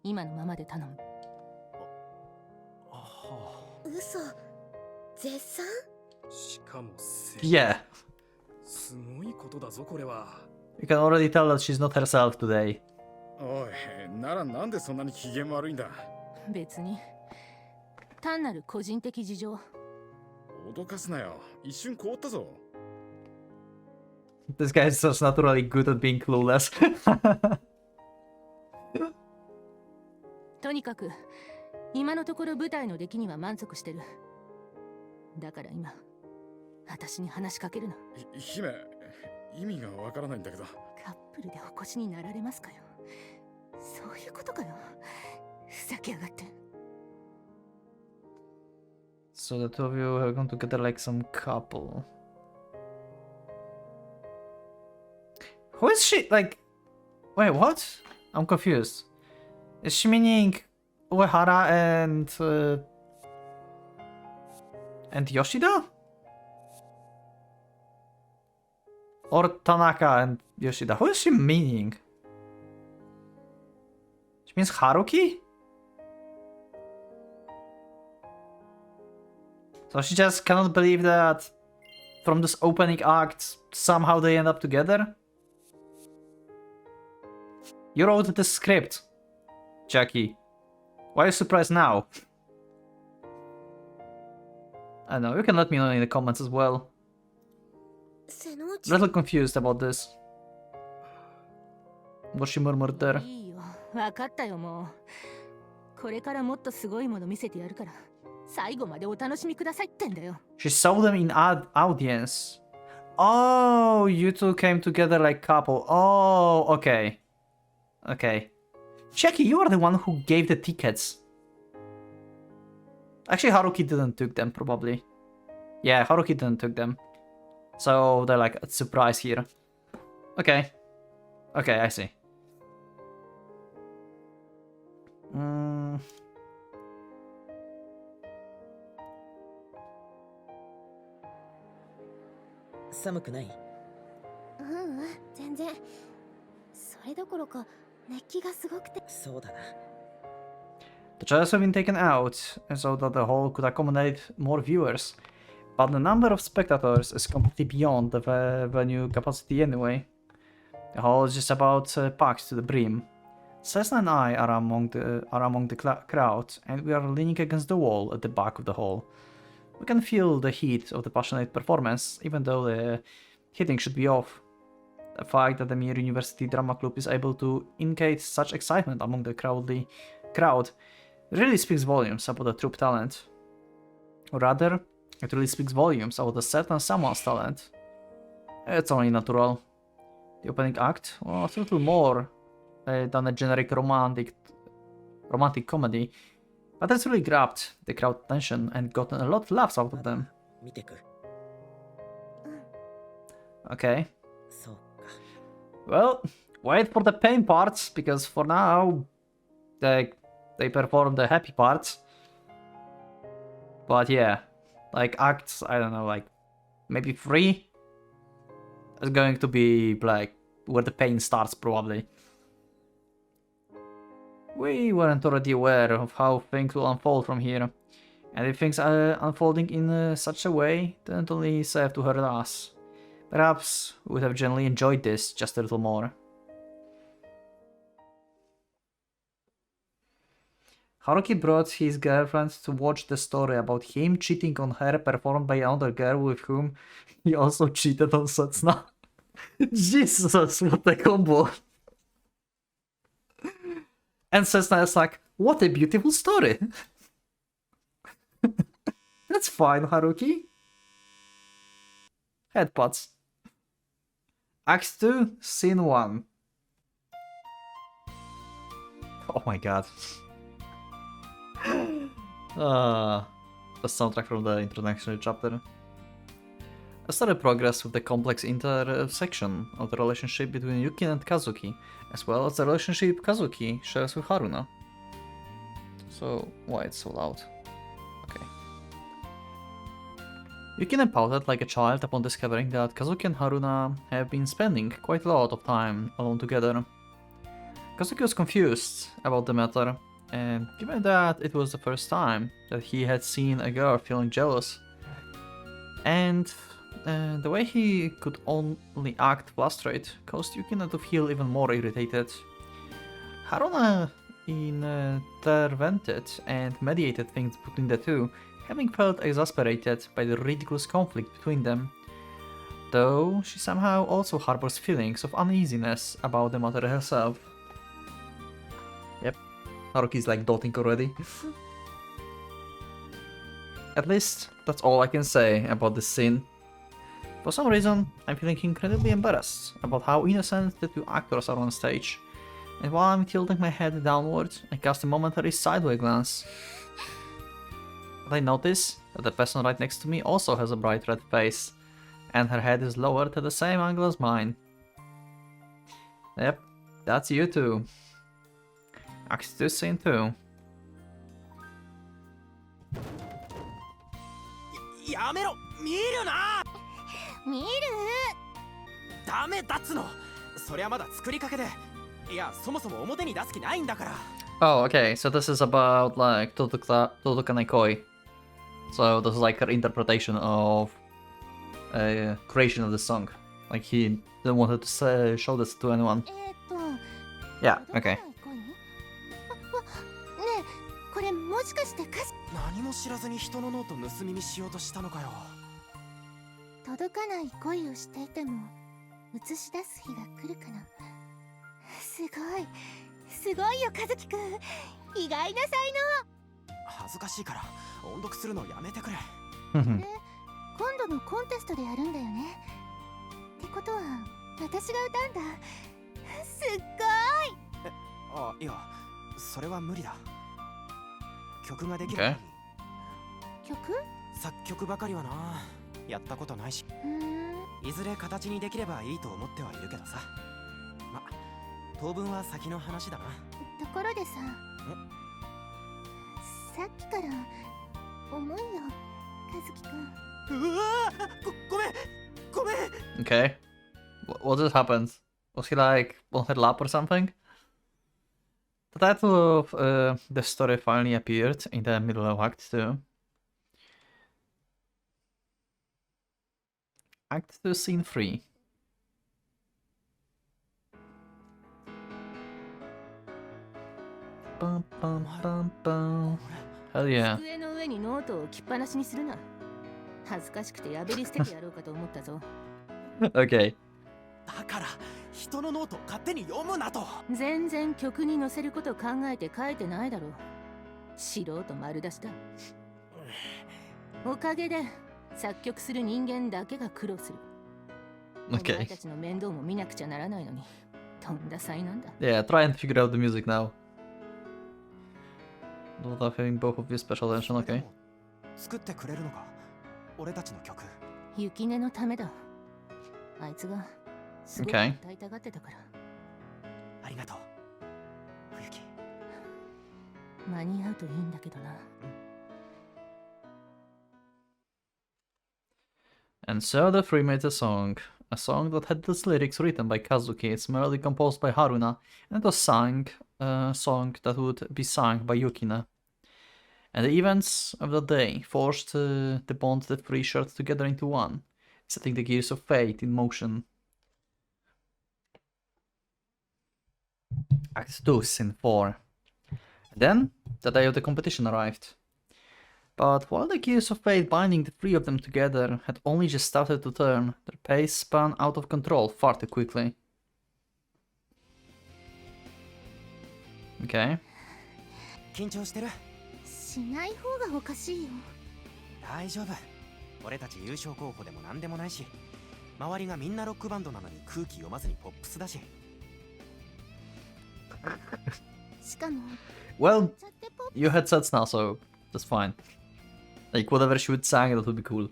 今のままで頼む。嘘、絶賛？しかもせ。Yeah. すごいことだぞこれは。You can already tell that she's not herself today. おい、ならなんでそんなに機嫌悪いんだ？別に。単なる個人的事情。脅かすなよ。一瞬凍ったぞ。This guy is just naturally good at being clueless. とにかく、今のところ舞台の出来には満足してる。だから今、私に話しかけるの。姫、意味がわからないんだけど。カップルでお越しになられますかよ。そういうことかよ。ふざけやがって。So the two of you are going together like some couple. Who is she? Like, wait, what? I'm confused. Is she meaning Uehara and Yoshida? Or Tanaka and Yoshida? Who is she meaning? She means Haruki? So she just cannot believe that from this opening act, somehow they end up together? You wrote the script, Jackie. Why are you surprised now? I don't know, you can let me know in the comments as well. A little confused about this. What she murmured there. いいよ、わかったよもう。これからもっとすごいもの見せてやるから。最後までお楽しみくださいってんだよ。She saw them in audience. Oh, you two came together like couple. Oh, okay. Okay. Jackie, you are the one who gave the tickets. Actually, Haruki didn't took them, probably. Yeah, Haruki didn't took them. So they're like a surprise here. Okay. Okay, I see. Hmm. 寒くない？全然。それどころか熱気がすごくて。そうだな。The chairs have been taken out so that the hall could accommodate more viewers, but the number of spectators is completely beyond the venue capacity anyway. The hall is just about packed to the brim. Cessna and I are among the crowd, and we are leaning against the wall at the back of the hall. We can feel the heat of the passionate performance, even though the heating should be off. The fact that the mere university drama club is able to incite such excitement among the crowd really speaks volumes about the troupe talent. Or rather, it really speaks volumes about a certain someone's talent. It's only natural. The opening act was a little more than a generic romantic comedy, but it's really grabbed the crowd attention and gotten a lot of laughs out of them. Okay. Well, wait for the pain parts, because for now, they perform the happy parts. But yeah, like acts, I don't know, like maybe 3 is going to be like where the pain starts probably. We weren't already aware of how things will unfold from here, and if things are unfolding in such a way, didn't only serve to hurt us. Perhaps we would have generally enjoyed this just a little more. Haruki brought his girlfriend to watch the story about him cheating on her performed by another girl with whom he also cheated on Setsuna. Jesus, what a combo! And Setsuna is like, what a beautiful story! That's fine, Haruki. Headbutts. Act 2, Scene 1. Oh my god. The soundtrack from the introductory chapter. A story progress with the complex intersection of the relationship between Yukine and Kazuki, as well as the relationship Kazuki shares with Haruna. So, why it's so loud? Okay. Yukine pouted like a child upon discovering that Kazuki and Haruna have been spending quite a lot of time alone together. Kazuki was confused about the matter, and given that it was the first time that he had seen a girl feeling jealous, and the way he could only act flustered caused Yukine to feel even more irritated. Haruna intervened and mediated things between the two, having felt exasperated by the ridiculous conflict between them, though she somehow also harbors feelings of uneasiness about the matter herself. Yep, Haruki's like doting already. At least, that's all I can say about this scene. For some reason, I'm feeling incredibly embarrassed about how innocent the two actors are on stage, and while I'm tilting my head downward, I cast a momentary sideways glance. But I notice that the person right next to me also has a bright red face, and her head is lowered at the same angle as mine. Yep, that's you too. Act 2, Scene 2. やめろ、見るな。見る。ダメだっつの。そりゃまだ作りかけで。いや、そもそも表に出す気ないんだから。Oh, okay, so this is about like Totokane Koi. So this is like her interpretation of creation of the song. Like he didn't want to show this to anyone. Yeah, okay. これもしかして歌詞何も知らずに人のノート盗み見しようとしたのかよ。届かない恋をしていても映し出す日が来るかな。すごいよ和樹くん。意外な才能。恥ずかしいから音読するのやめてくれ。今度のコンテストでやるんだよね。ってことは私が歌うんだ。すっごい。あ、いや、それは無理だ。曲ができるのに。曲？作曲ばかりはな、やったことないし。いずれ形にできればいいと思ってはいるけどさ。ま、当分は先の話だな。ところでさ、さっきから重いよ、和樹くん。うわー、ごめん。Okay. What just happened? Was he like on her lap or something? The title of the story finally appeared in the middle of Act 2. Act 2, Scene 3. Bum, bum, bum, bum. Hell yeah. 机の上にノートを置きっぱなしにするな。恥ずかしくて破り捨ててやろうかと思ったぞ。Okay. だから人のノートを勝手に読むなと。全然曲に載せること考えて書いてないだろ。素人丸出しだ。おかげで作曲する人間だけが苦労する。お前 Okay. たちの面倒も見なくちゃならないのに、とんだ災難だ。 Yeah, try and figure out the music now. Without having both of you special attention, okay. 作ってくれるのか、俺たちの曲。YUKINEのためだ。あいつがすごく Okay. 歌いたがってたから。ありがとう冬木。間に合うといいんだけどな。And so the three made a song that had its lyrics written by Kazuki, its melody composed by Haruna, and it was sung, a song that would be sung by YUKINE. And the events of the day forced the bond the three shared together into one, setting the gears of fate in motion. Act 2, Scene 4. Then, the day of the competition arrived. But while the gears of fate binding the three of them together had only just started to turn, their pace spun out of control far too quickly. Okay. 緊張してる？しない方がおかしいよ。大丈夫。俺たち優勝候補でもなんでもないし、周りがみんなロックバンドなのに空気読まずにポップスだし。しかも、 Well, ちゃってポップ you had sets now, so that's fine. Like, whatever she would sing, that would be cool.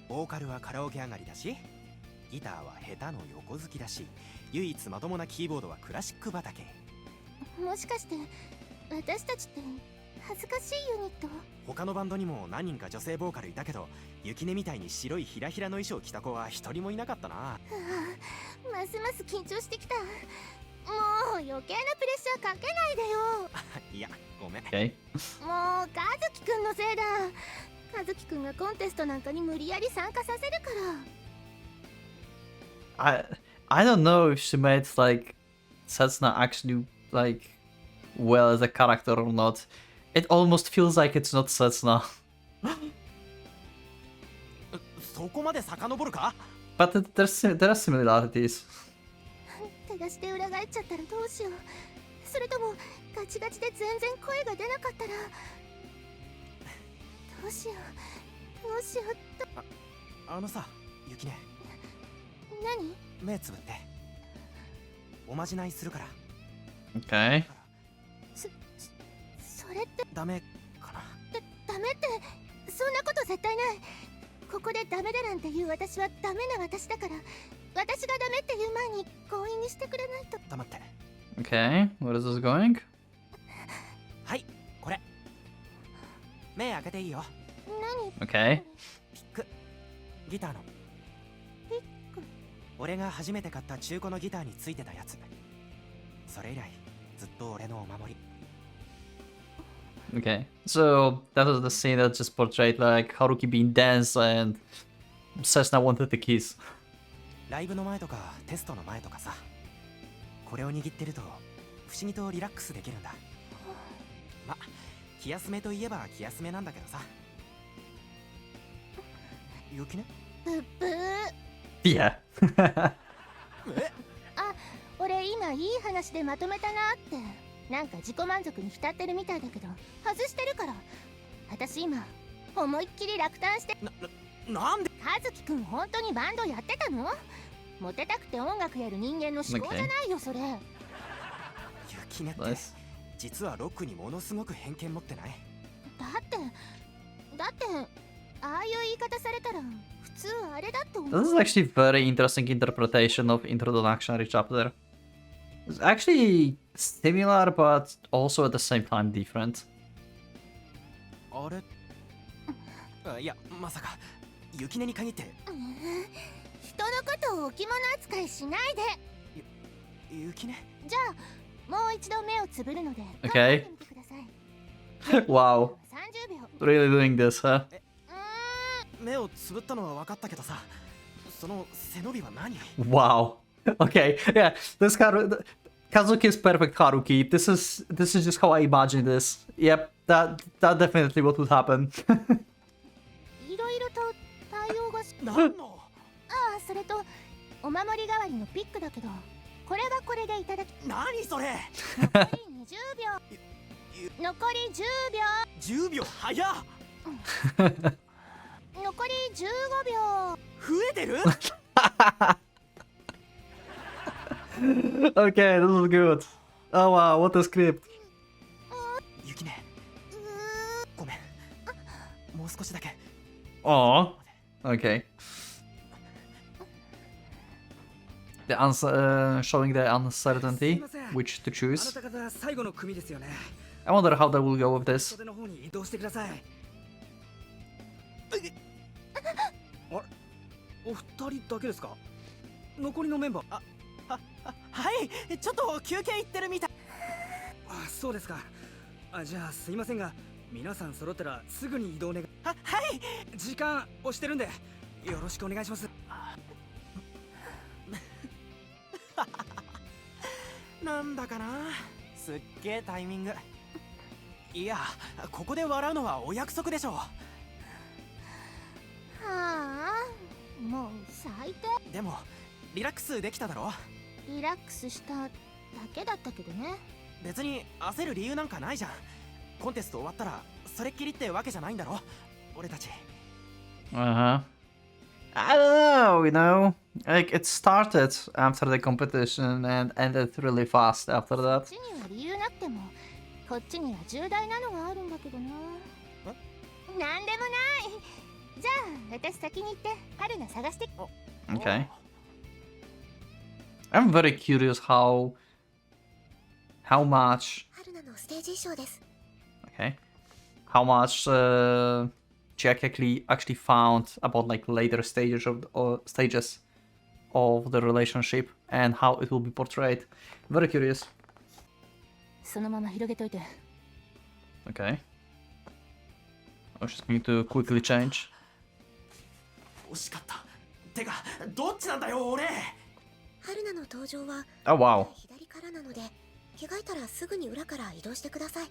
ボーカルはカラオケ上がりだし、ギターは下手の横好きだし、唯一まともなキーボードはクラシック畑。もしかして私たちって恥ずかしいユニット？他のバンドにも何人か女性ボーカルいたけど、YUKINEみたいに白いひらひらの衣装着た子は一人もいなかったな。ますます緊張してきた。もう余計なプレッシャーかけないでよ。いや、ごめん。Okay. もう和樹くんのせいだ。和樹くんがコンテストなんかに無理やり参加させるから。I don't know if she made, like, Setsuna actually, like, well as a character or not. It almost feels like it's not Setsuna. そこまで遡るか？ But there are similarities. 手出して裏返っちゃったらどうしよう。それともガチガチで全然声が出なかったらどうしようどうしようと。あのさ、YUKINE、何？目つぶって。おまじないするから。 Okay. それってダメかな？ダメって、そんなこと絶対ない。ここでダメだなんて言う私はダメな私だから、私がダメって言う前に強引にしてくれないと。黙って。 Okay, where is this going? はい、これ。目開けていいよ。何？ Okay. ピック。ギターの。ピック。俺が初めて買った中古のギターについてたやつ。それ以来、ずっと俺のお守り。Okay, so that was the scene that just portrayed like Haruki being dense and Setsuna wanted the keys. ライブの前とかテストの前とかさ、これを握ってると不思議とリラックスできるんだ。ま、気休めといえば気休めなんだけどさ。YUKINE？ブッブー。Yeah. え？あ、俺今いい話でまとめたなって。なんか自己満足に浸ってるみたいだけど、外してるから。私今思いっきり落胆して。なんで？和樹くん本当にバンドやってたの？モテたくて音楽やる人間の思考じゃないよそれ。YUKINEって実はロックにものすごく偏見持ってない？だってああいう言い方されたら普通あれだと思う。 This is actually very interesting interpretation of introductory chapter. It's actually similar, but also at the same time different. あれ？いや、まさかYUKINEに限って。人のことを置物扱いしないで。YUKINE？じゃあもう一度目をつぶるので。 Okay. 考えてみてください。Wow. 30秒。 Really doing this, huh? 目をつぶったのは分かったけどさ、その背伸びは何？ Wow. Okay, yeah, this Kazuki is perfect Haruki. This is just how I imagine this. Yep, that definitely what would happen. いろいろと大対応が何のああ、それとお守り代わりのピックだけど、これはこれでいただき。何それ残り20秒。残り10秒。 10秒早っ残り15秒。増えてる Okay, this is good. Oh wow, what a script. ゆきねごめんもう少しだけ Oh, okay. Showing the uncertainty, which to あな choose. た方最後の組ですよね。 I wonder how they will go with this. 袖の方に移動してください。あれお二人だけですか？残りのメンバー。はいちょっと休憩行ってるみたいあ、そうですか。じゃあすいませんが、皆さん揃ったらすぐに移動願い。はい時間押してるんでよろしくお願いします。なんだかなすっげえタイミングいやここで笑うのはお約束でしょはあ、もう最低。でもリラックスできただろリラックスしただけだったけどね。別に焦る理由なんかないじゃんコンテスト終わったらそれっきりってわけじゃないんだろ俺たち Uh-huh. I don't know, you know. Like, it started after the competition and ended really fast after こ that. っちには理由なくても、こっちには重大なのがあるんだけどな。なんでもない。じゃあ私先に行って春菜探して。 Okay. I'm very curious how much 春菜のステージ衣装です。 okay how much Jack actually found about like later stages of the relationship and how it will be portrayed. Very curious. そのまま広げといて。 Okay. Oh, she's going to quickly change. 惜しかったてかどっちなんだよ俺春菜の登場は Oh wow. 左からなので、着替えたらすぐに裏から移動してください。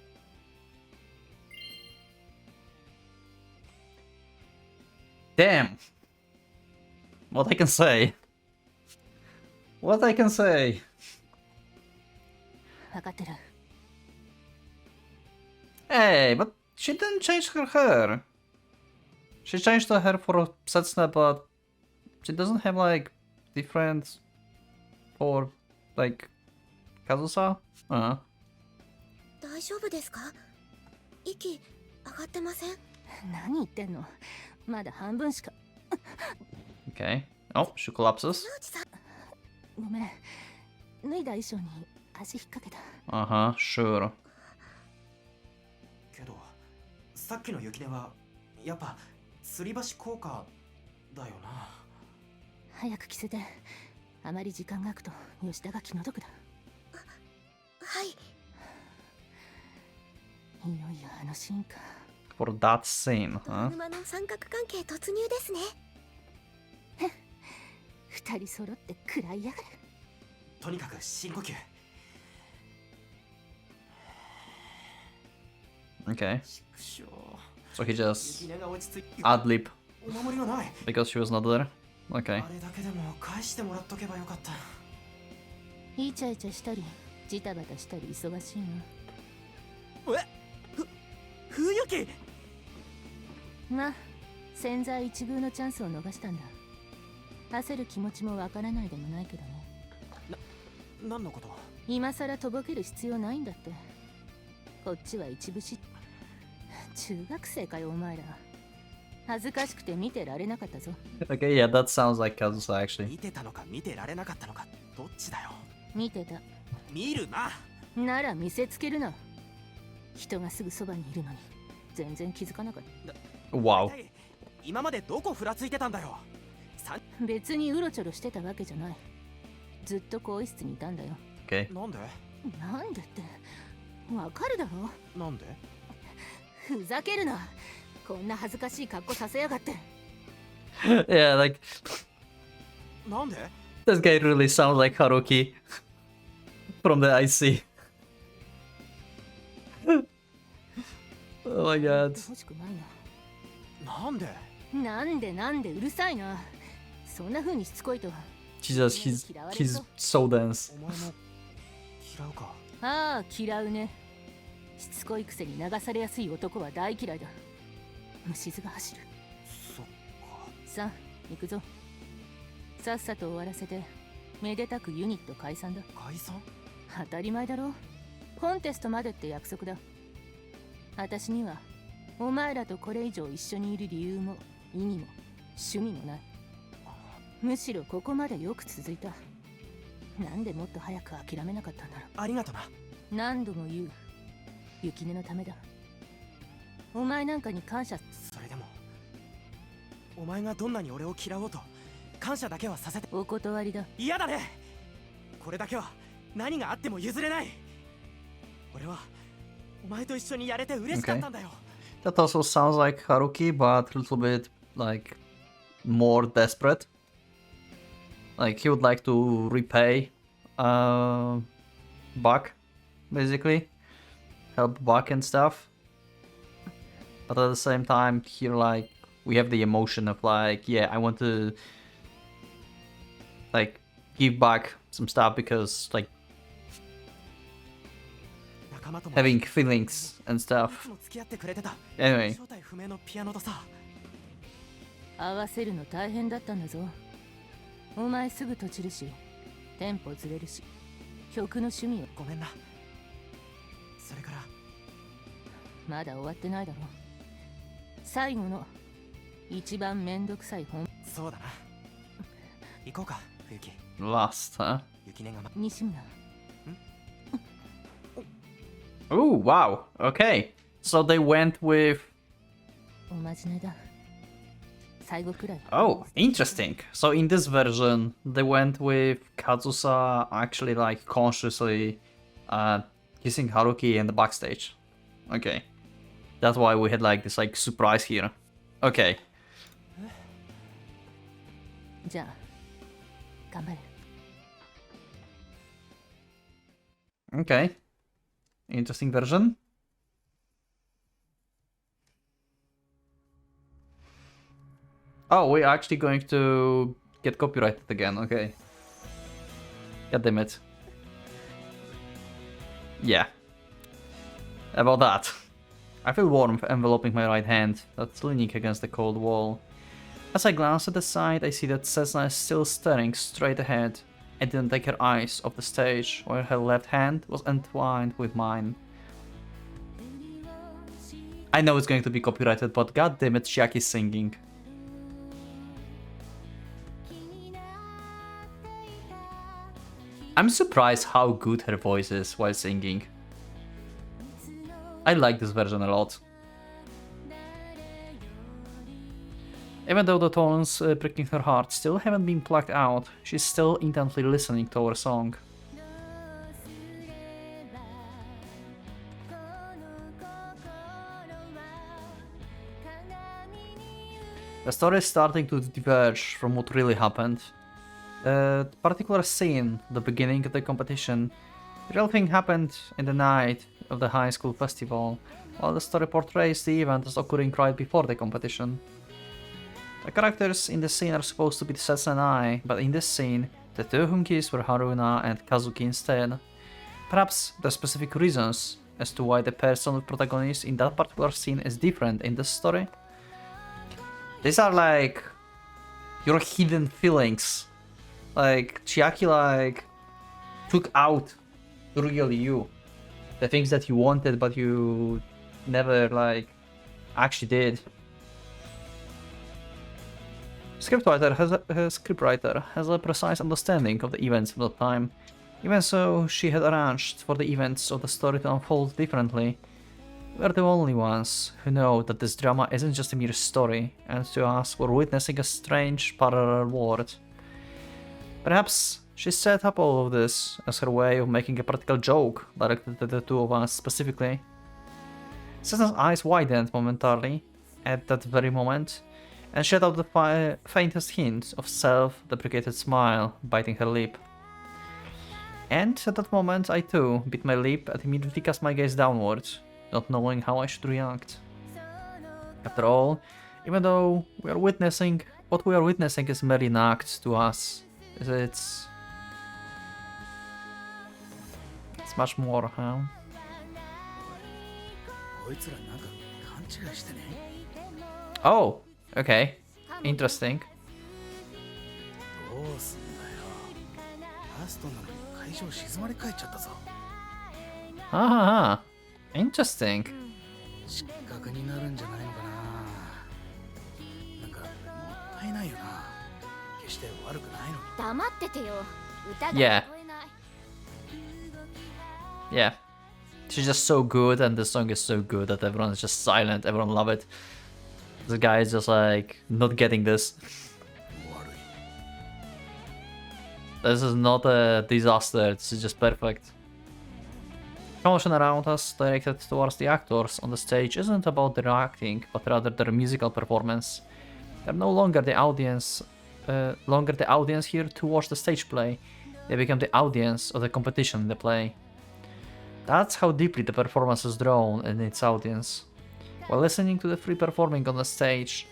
Damn. What I can say. What I can say. 分かってる。 Hey, but she didn't change her hair. She changed her hair for Setsuna, but she doesn't have like different for like Kazusa. 大丈夫ですか？息上がってません？何言ってんの？まだ半分しか。 Okay. Oh, she collapses. 島内さん、ごめん。脱いだ衣装に足引っ掛けた。 Uh-huh, sure. けどさっきの雪音はやっぱ吊り橋効果だよな早く着せて。あまり時間が空くと吉田が気の毒だ。はい。いよいよあのシーンか。 For that scene, ド huh? 沼の三角関係突入ですね。二人揃って食らいやがる。とにかく深呼吸 Okay. ちくしょ So he う just 雪音が落ち着い ad-lib お守りがない because she was not there. Okay. あれだけでも返してもらっとけばよかったイチャイチャしたりジタバタしたり忙しいえ冬雪な。まあ千載一遇のチャンスを逃したんだ。焦る気持ちもわからないでもないけどね。何のこと今さらとぼける必要ないんだって。こっちは一部し中学生かよお前ら。恥ずかしくて見てられなかったぞ。 Okay, yeah, that sounds like Kazusa actually. 見てたのか見てられなかったのかどっちだよ見てた。見るななら見せつけるな。人がすぐそばにいるのに全然気づかなかった。 Wow. 今までどこふらついてたんだよ別にうろちょろしてたわけじゃない。ずっと更衣室にいたんだよ。 Okay. なんでなんでってわかるだろ。なんでふざけるな。こんな恥ずかしい格好させやがって。 Yeah, like なんで this guy really sounds like Haruki from the IC. Oh my god. 欲しくないな。なんでなんでうるさいな。そんな風にしつこいと。 Jesus, he's so dense. お前も嫌うか。ああ、嫌うね。しつこいくせに流されやすい男は大嫌いだ。虫唾走る。そっか。さあ、行くぞ。さっさと終わらせて、めでたくユニット解散だ。解散？当たり前だろ。コンテストまでって約束だ。私にはお前らとこれ以上一緒にいる理由も意味も趣味もない。むしろここまでよく続いた。なんでもっと早く諦めなかったんだろう。ありがとな。何度も言う。ユキネのためだ。お前なんかに感謝。それでもお前がどんなに俺を嫌おうと感謝だけはさせて。お断りだ。嫌だね。これだけは何があっても譲れない。俺はお前と一緒にやれて嬉しかったんだよ。That also sounds like Haruki, but a little bit like more desperate. Like he would like to repay Buck, basically. Help Buck and stuff. But at the same time, here like we have the emotion of like, yeah, I want to like give back some stuff because like having feelings and stuff. Anyway. 合わせるの大変だったんだぞ。お前すぐ閉じるし、テンポずれるし、曲の趣味を。ごめんな。それからまだ終わってないだろ。最後の一番めんどくさい本。そうだな。行こうか、冬木。Last, huh? 雪音が西村。Oh, wow. Okay. So they went with... おまじないだ。最後くらい。Oh, interesting. So in this version, they went with Kazusa actually like consciously kissing Haruki in the backstage. Okay. That's why we had like this like surprise here. Okay. じゃあ、頑張れ。Okay. Interesting version. Oh, we're actually going to get copyrighted again. Okay. God damn it. Yeah. About that. I feel warmth enveloping my right hand, that's leaning against the cold wall. As I glance at the side, I see that Cessna is still staring straight ahead. I didn't take her eyes off the stage, where her left hand was entwined with mine. I know it's going to be copyrighted, but goddammit, Chiaki's singing. I'm surprised how good her voice is while singing. I like this version a lot. Even though the tones pricking her heart still haven't been plucked out, she's still intently listening to our song. The story is starting to diverge from what really happened. The particular scene, the beginning of the competition, the real thing happened in the night of the high school festival, while the story portrays the event as occurring right before the competition. The characters in the scene are supposed to be Setsu and I, but in this scene, the two Hunkis were Haruna and Kazuki instead. Perhaps there are specific reasons as to why the person of protagonist in that particular scene is different in this story. These are like your hidden feelings. Like Chiaki like took out the real you. The things that you wanted but you never like actually did. Scriptwriter has a precise understanding of the events of the time. Even so, she had arranged for the events of the story to unfold differently. We're the only ones who know that this drama isn't just a mere story, and to us we're witnessing a strange parallel world. Perhaps she set up all of this as her way of making a practical joke directed at the two of us specifically. Sesa's eyes widened momentarily at that very moment, and she let out the faintest hint of self-deprecated smile biting her lip. And at that moment I too bit my lip and immediately cast my gaze downwards, not knowing how I should react. After all, Even though we are witnessing, what we are witnessing is merely an act to us. It's much more, huh? こいつらなんか勘違いしてね。 Oh, okay. Interesting. どうすんだよ。ラストなのに会場静まり返っちゃったぞ。 Ah, interesting. 失格になるんじゃないのかな。なんかもったいないよな。決して悪くないのに。黙っててよ。歌が聞 Yeah. こえない。 Yeah. She's just so good, and the song is so good that everyone is just silent, everyone love it. The guy is just like not getting this. 悪い。 This is not a disaster, this is just perfect. Commotion around us, directed towards the actors on the stage, isn't about their acting, but rather their musical performance. They're no longer the audience here to watch the stage play. They become the audience of the competition in the play. That's how deeply the performance is drawn in its audience. While listening to the three performing on the stage,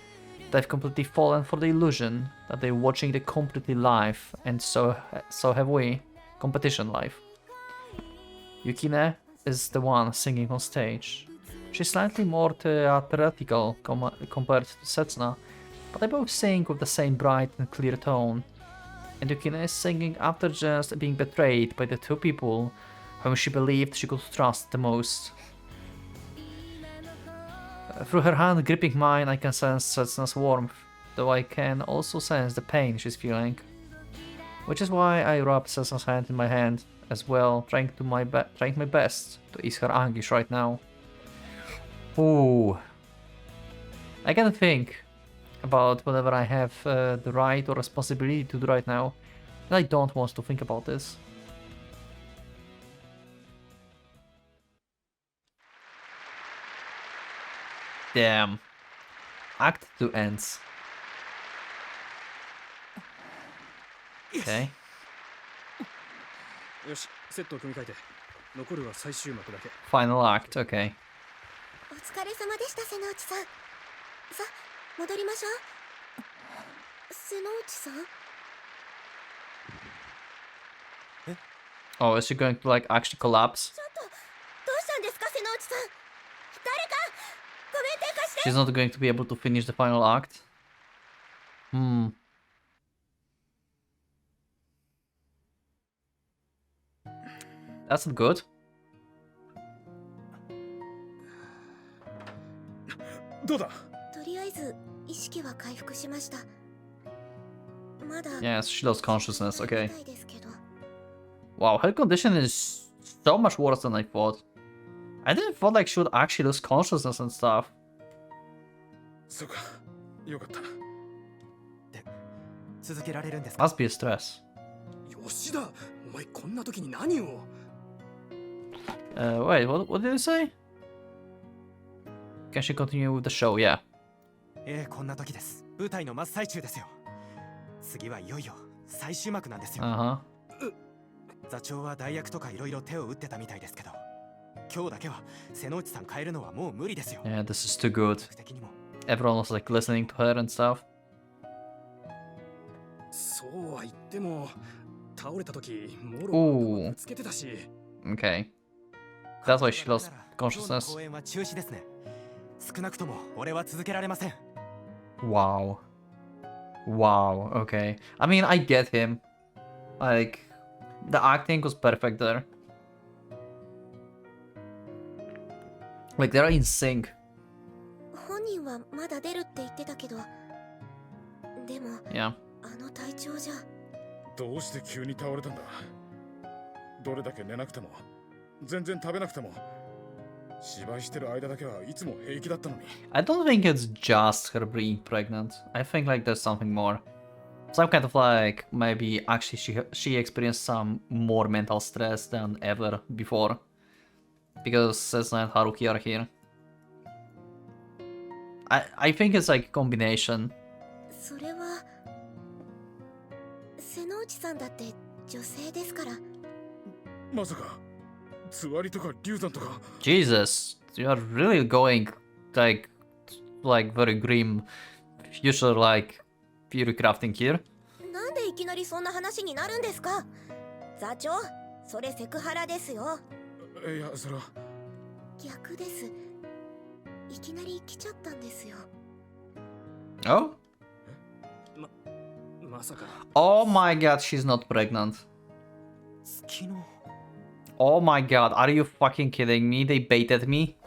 they've completely fallen for the illusion that they're watching the completely live, and so have we, competition live. Yukine is the one singing on stage. She's slightly more theatrical compared to Setsuna, but they both sing with the same bright and clear tone. And Yukine is singing after just being betrayed by the two people whom she believed she could trust the most. Through her hand gripping mine, I can sense Setsuna's warmth, though I can also sense the pain she's feeling. Which is why I rub Setsuna's hand in my hand as well, trying my best to ease her anguish right now. Ooh. I can think about whatever I have the right or responsibility to do right now, and I don't want to think about this. Damn. Act 2 ends. Okay. よし、セットを組み替えて。残るは最終幕だけ。 Final act, okay. お疲れ様でした瀬之内さん。さ、戻りましょう。瀬之内さん？ Oh, is she going to like actually collapse? ちょっとどうしたんですか瀬之内さん。誰かコメンテ貸して。 She's not going to be able to finish the final act. That's not good. どうだ。とりあえず意識は回復しました。まだ Yes, she lost consciousness, okay. 痛いですけど。 Wow, her condition is so much worse than I thought. I didn't feel like she would actually lose consciousness and stuff. そうか。よかった。続けられるんですか？ Must be a stress. 吉田、お前こんな時に何を？ Wait, what did you say? Can she continue with the show? Yeah. こんな時です。舞台の真っ最中ですよ。次はいよいよ最終幕なんですよ。 Uh-huh. 座長は代役とかいろいろ手を打ってたみたいですけど、今日だけは瀬之内さん変えるのはもう無理ですよ。 Yeah, this is too good. 的にも Everyone was like listening to her and stuff. そうは言っても、倒れた時、もろおーぶつけてたし。 Okay. That's why she lost 今日の consciousness. 公演は中止ですね。少なくとも俺は続けられません。 Wow. Wow, okay. I mean, I get him. Like, the acting was perfect there. Like, they're in sync. 本人はまだ出るって言ってたけど、でも Yeah. あの体調じゃ。どうして急に倒れたんだ。どれだけ寝なくても、全然食べなくても、芝居してる間だけはいつも平気だったのに。 I don't think it's just her being pregnant. I think like there's something more. Some kind of like maybe actually she experienced some more mental stress than ever before. Because Setsuna and Haruki are here. I think it's like a combination. それは瀬之内さんだって女性ですから。まさか、つわりとか流産とか。 Jesus, you are really going like like very grim future like Fury crafting here. なんでいきなりそんな話になるんですか？座長、それセクハラですよ。いや、それは逆です。いきなり来ちゃったんですよ。Oh? まさか。 Oh my god, she's not pregnant. 月の Oh my god, are you fucking kidding me? They baited me.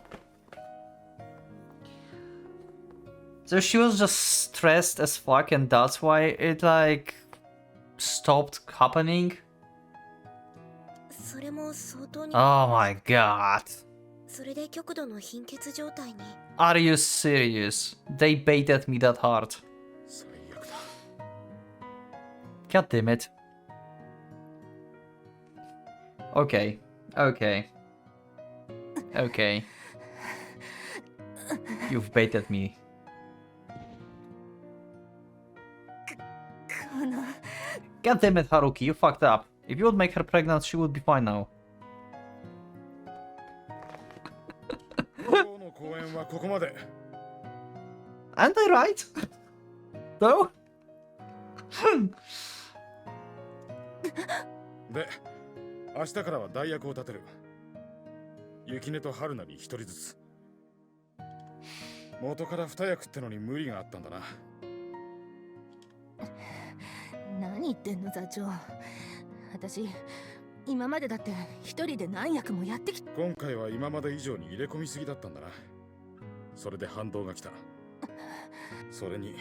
So she was just stressed as fuck and that's why it like stopped happening? それも相当に。 Oh my god. それで極度の貧血状態に。 Are you serious? They baited me that hard. 最悪だ。 God damn it. Okay. Okay. Okay. You've baited me. この God damn it, Haruki, you fucked up. If you would make her pregnant, she would be fine now. 今日の公演はここまで。 Aren't I right? Though? で、明日からは代役を立てる。雪音と春菜に一人ずつ。元から二役ってのに無理があったんだな。何言ってんの座長。私今までだって一人で何役もやってきた。今回は今まで以上に入れ込みすぎだったんだな。それで反動が来た。それに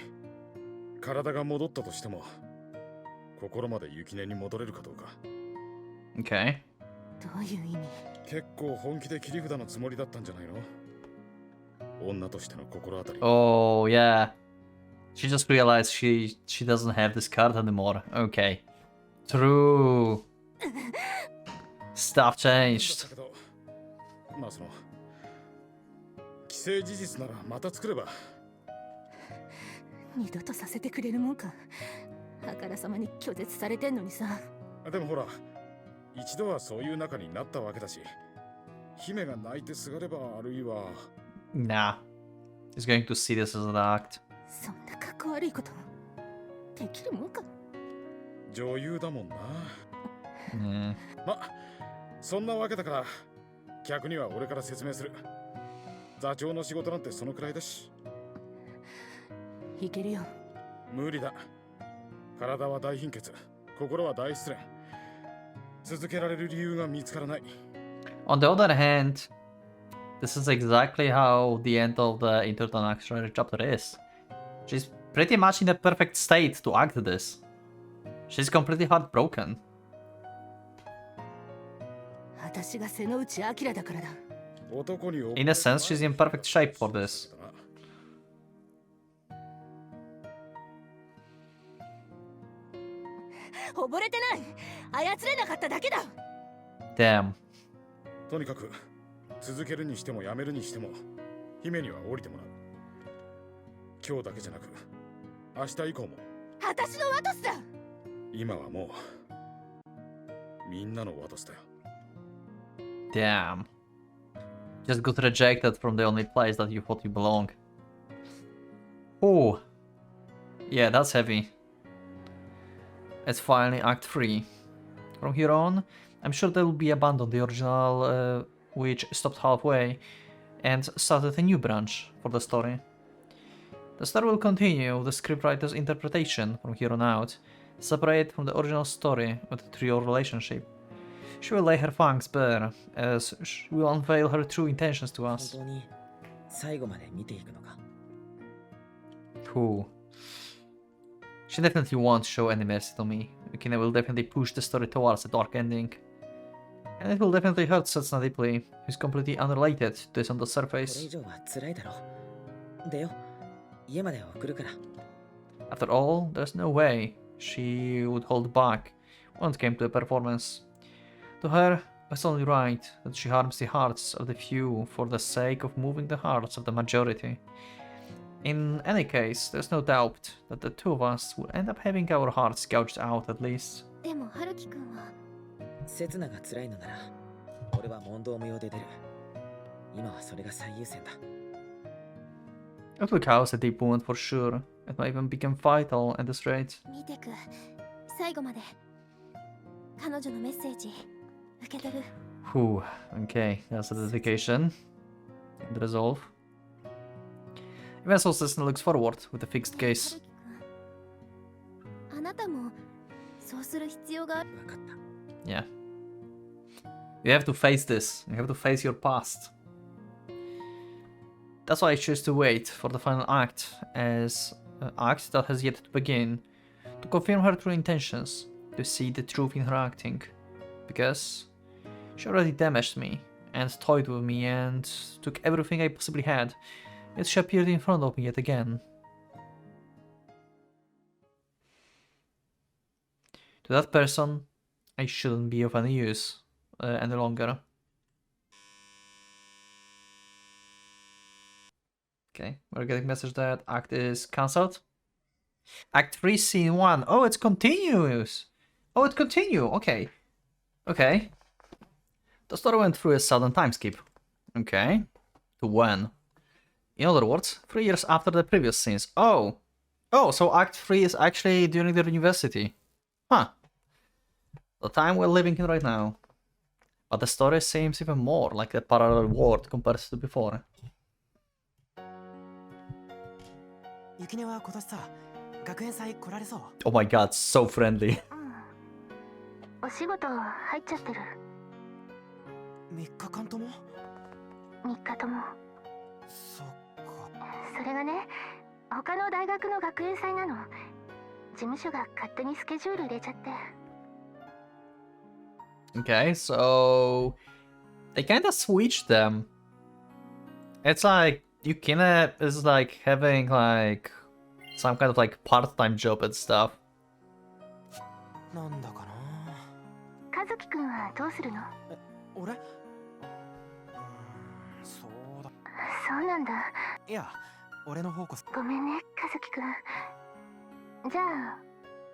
体が戻ったとしても心まで雪音に戻れるかどうか。 Okay. どういう意味？結構本気で切り札のつもりだったんじゃないの？女としての心当たり。 Oh, yeah. She just realized she doesn't have this card anymore. Okay. True. Stuff だ changed. けど、まあその既成事実ならまた作れば。二度とさせてくれるもんか。あからさまに拒絶されてんのにさ。でもほら、一度はそういう仲になったわけだし、姫が泣いてすがれば、あるいは Nah. He's going to see this as an act. そんなかっこ悪いことできるもんか。女優だもんな。Mm. ま、そんなわけだから客には俺から説明する。座長の仕事なんてそのくらいだし。いけるよ。無理だ。体は大貧血、心は大失恋。続けられる理由が見つからない。 On the other hand, this is exactly how the end of the introductory chapter is. She's pretty much in the perfect state to act this. She's completely heartbroken. 私が瀬ノ内明だからだ。男に In a sense, she's in perfect shape for this. 溺れてない。操れなかっただけだ。 Damn. とにかく続けるにしてもやめるにしても姫には降りてもらう。今日だけじゃなく明日以降も。私のワトスだ。今はもうみんなのワトスだよ。 Damn. Just got rejected from the only place that you thought you belong. Oh. Yeah, that's heavy. It's finally Act 3. From here on, I'm sure they will be abandoned the original, which stopped halfway, and started a new branch for the story. The story will continue with the scriptwriter's interpretation from here on out, separate from the original story with the trio relationship. She will lay her fangs bare, as she will unveil her true intentions to us. 本当に最後まで見ていくのか。 Who? She definitely won't show any mercy to me. YUKINE will definitely push the story towards a dark ending. And it will definitely hurt Setsuna deeply, who's completely unrelated to this on the これ surface. 以上は辛いだろう。でよ、家まで送るから。 After all, there's no way she would hold back when it came to a performance. To her, it's only right that she harms the hearts of the few for the sake of moving the hearts of the majority. In any case, there's no doubt that the two of us will end up having our hearts gouged out at least. でも春樹くんは刹那が辛いのなら、俺は問答無用で出る。今はそれが最優先だ。It will cause a deep wound for sure. It might even become vital at this rate. 見てく最後まで彼女のメッセージ受け取る Whew, okay, that's a dedication and resolve. Even so, Cessna looks forward with a fixed gaze. あなたもそうする必要がある Yeah. You have to face this. You have to face your past. That's why I choose to wait for the final act, as an act that has yet to begin, to confirm her true intentions, to see the truth in her acting. Because she already damaged me, and toyed with me, and took everything I possibly had, yet she appeared in front of me yet again. To that person, I shouldn't be of any use any longer. Okay, we're getting message that act is cancelled. Act 3, scene 1. Oh, it continues! Oh, it continue! Okay. Okay. The story went through a sudden time skip. Okay. To when? In other words, 3 years after the previous scenes. Oh! Oh, so Act 3 is actually during the university. Huh. The time we're living in right now. But the story seems even more like a parallel world compared to before. ゆきねは今年さ、学園祭来られそう。 Oh my god, so friendly. お仕事入っちゃってる3日間とも3日ともそっか。それがね他の大学の学園祭なの事務所が勝手にスケジュール入れちゃって Okay, so they kinda switched them. It's like YUKINE is like having like some kind of like part-time job and stuff. なんだかな。和樹くんはどうするの俺そうだ。そうなんだいや、俺の方こそ。ごめんね和樹くんじゃあ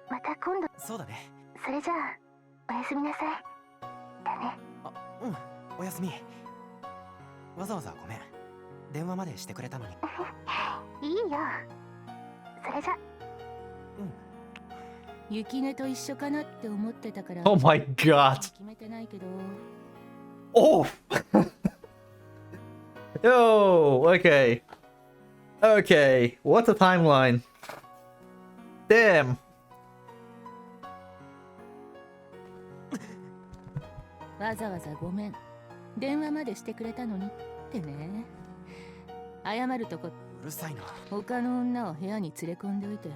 また今度そうだね。それじゃあおやすみなさいだねあ、うん、おやすみ。わざわざごめん。電話までしてくれたのに。いいよそれじゃ雪音と一緒かなって思ってたから Oh my god! 決めてないけど Oh! Yo, okay. Okay, what a timeline. Damn. わざわざごめん電話までしてくれたのにってね謝るとこうるさいな。他の女を部屋に連れ込んでおいて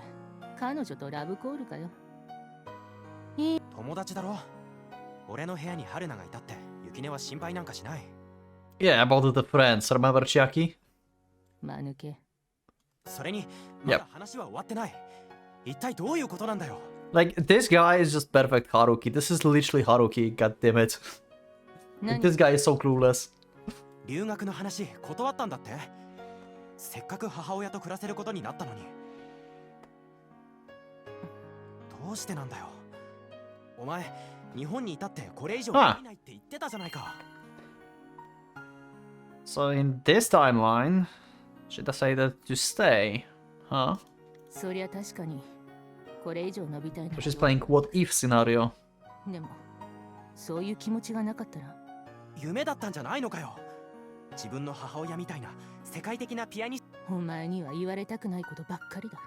彼女とラブコールかよ友達だろ。俺の部屋に春菜がいたってゆきねは心配なんかしない。 Yeah, about the friends. Remember Chiaki? 間抜けそれにまだ話は終わってない。一体どういうことなんだよ。 Like, this guy is just perfect Haruki. This is literally Haruki, god damn it. This guy is so clueless. 留学の話断ったんだって。せっかく母親と暮らせることになったのに。どうしてなんだよ。お前、日本にいたってこれ以上できないって言ってたじゃないか。So in this timeline, she decided to stay, huh? そりゃ確かにこれ以上伸びたいな So she's playing what if scenario. でもそういう気持ちがなかったら夢だったんじゃないのかよ。自分の母親みたいな世界的なピアニスト。お前には言われたくないことばっかりだ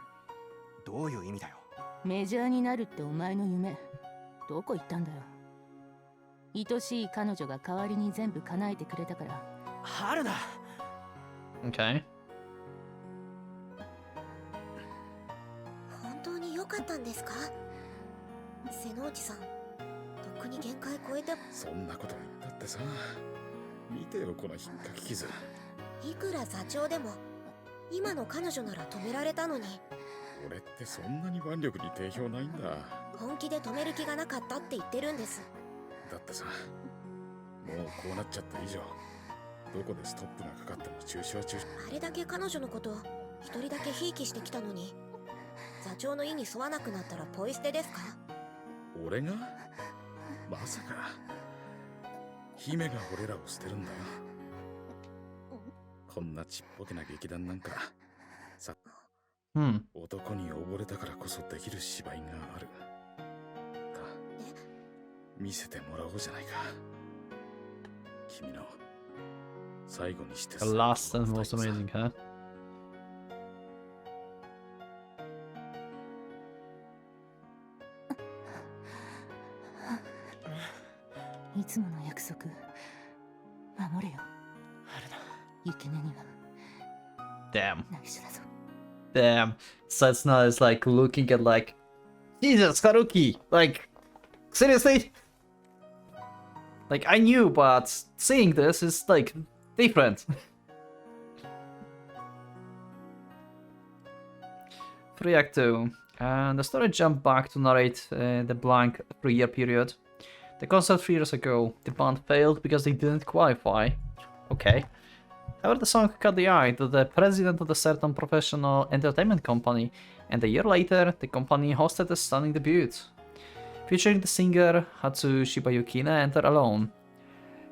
どういう意味だよ。メジャーになるってお前の夢どこ行ったんだよ愛しい彼女が代わりに全部叶えてくれたから春菜。 Okay. 本当に良かったんですか瀬能内さんとっくに限界超えてそんなこと言ったってさ、見てよこの引っかき傷。いくら座長でも今の彼女なら止められたのに俺ってそんなに腕力に定評ないんだ。本気で止める気がなかったって言ってるんです。だってさ、もうこうなっちゃった以上、どこでストップがかかっても中止は中止。あれだけ彼女のこと一人だけひいきしてきたのに座長の意に沿わなくなったらポイ捨てですか？俺がまさか姫が俺らを捨てるんだよ。こんなちっぽけな劇団なんか男に溺れたからこそできる芝居がある。見せてもらおうじゃないか。君の最後にして The last and most amazing, huh? いつもの約束守れよ。ユキネには Damn. 内緒だぞ。 Damn. Setsuna is like looking at like, Jesus, Haruki! Like, seriously? Like, I knew, but seeing this is like different. Free Act 2. And the story jumped back to narrate the blank 3-year period. The concert 3 years ago, the band failed because they didn't qualify. Okay. However, the song caught the eye to the president of a certain professional entertainment company, and a year later, the company hosted a stunning debut. Featuring the singer Hatsushiba Yukine enter alone.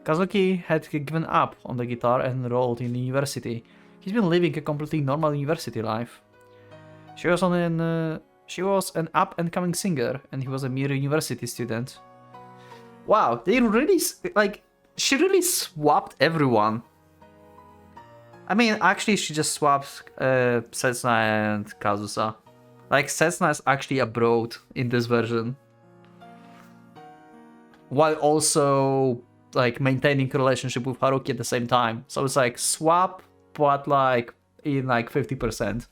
Kazuki had given up on the guitar and enrolled in university. He's been living a completely normal university life. She was an up-and-coming singer, and he was a mere university student. Wow, they really, like, she really swapped everyone. I mean, actually, she just swapped Setsuna and Kazusa. Like, Setsuna is actually abroad in this version. While also, like, maintaining a relationship with Haruki at the same time. So it's like, swap, but like, in like 50%.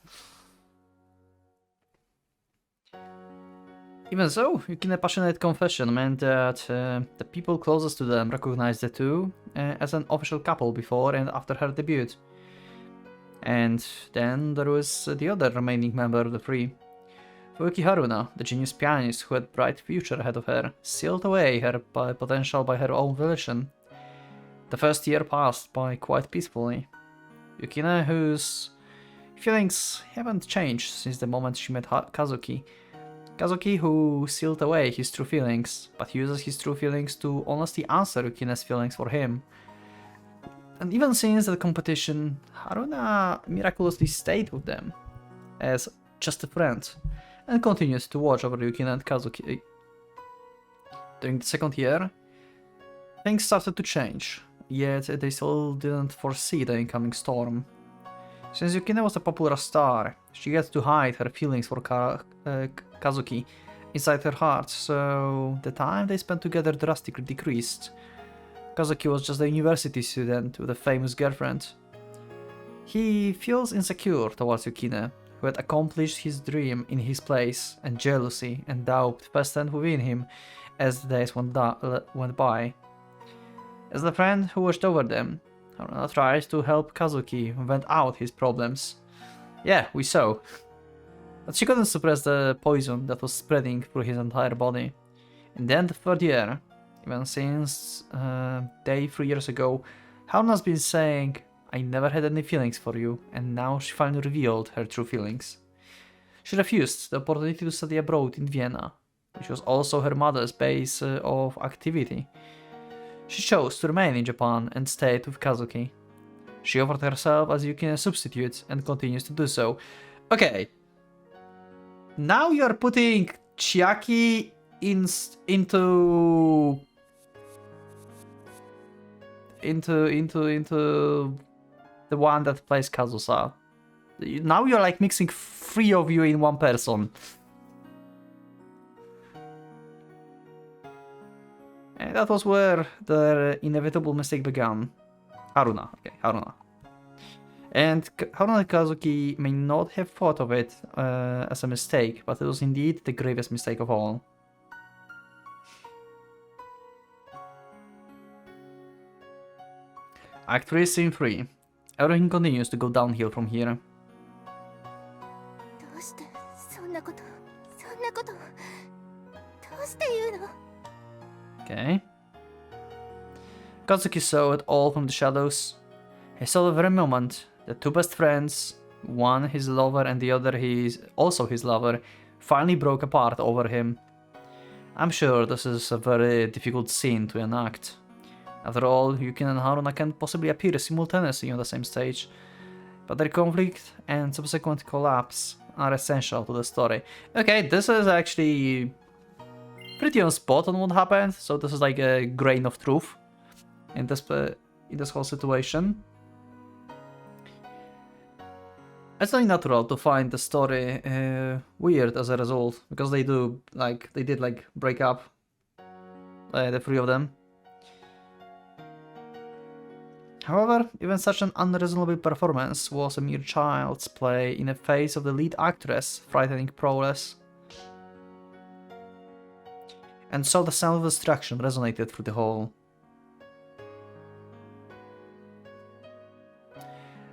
Even so, Yukine's passionate confession meant that the people closest to them recognized the two as an official couple before and after her debut. And then there was the other remaining member of the three. Fuyuki Haruna, the genius pianist who had a bright future ahead of her, sealed away her potential by her own volition. The first year passed by quite peacefully. Yukine, whose feelings haven't changed since the moment she met Kazuki. Kazuki, who sealed away his true feelings, but uses his true feelings to honestly answer Yukine's feelings for him. And even since the competition, Haruna miraculously stayed with them as just a friend, and continued to watch over Yukine and Kazuki. During the second year, things started to change, yet they still didn't foresee the incoming storm. Since Yukine was a popular star, she had to hide her feelings for Kazuki inside her heart, so the time they spent together drastically decreased. Kazuki was just a university student with a famous girlfriend. He feels insecure towards Yukine, who had accomplished his dream in his place, and jealousy and doubt fastened within him as the days went by. As the friend who watched over them, Haruna tried to help Kazuki vent out his problems. Yeah, we saw. But she couldn't suppress the poison that was spreading through his entire body. And then the third year, even since day 3 years ago, Haruna's been saying, I never had any feelings for you, and now she finally revealed her true feelings. She refused the opportunity to study abroad in Vienna, which was also her mother's base of activity. She chose to remain in Japan and stayed with Kazuki. She offered herself as Yukine's substitute and continues to do so. Okay. Now you are putting Chiaki into the one that plays Kazusa. Now you're like mixing 3 of you in one person. And that was where the inevitable mistake began. Haruna, okay, Haruna. And Haruna and Kazuki may not have thought of it as a mistake, but it was indeed the gravest mistake of all. Act 3, Scene 3. Everything continues to go downhill from here. Okay. Kazuki saw it all from the shadows. He saw the very moment the two best friends, one his lover and the other also his lover, finally broke apart over him. I'm sure this is a very difficult scene to enact. After all, Yukine and Haruna can't possibly appear simultaneously on the same stage, but their conflict and subsequent collapse are essential to the story. Okay, this is actually pretty on spot on what happened, so this is like a grain of truth in this whole situation. It's only natural to find the story weird as a result, because they did break up, the three of them. However, even such an unreasonable performance was a mere child's play in the face of the lead actress' frightening prowess. And so the sound of destruction resonated through the hall.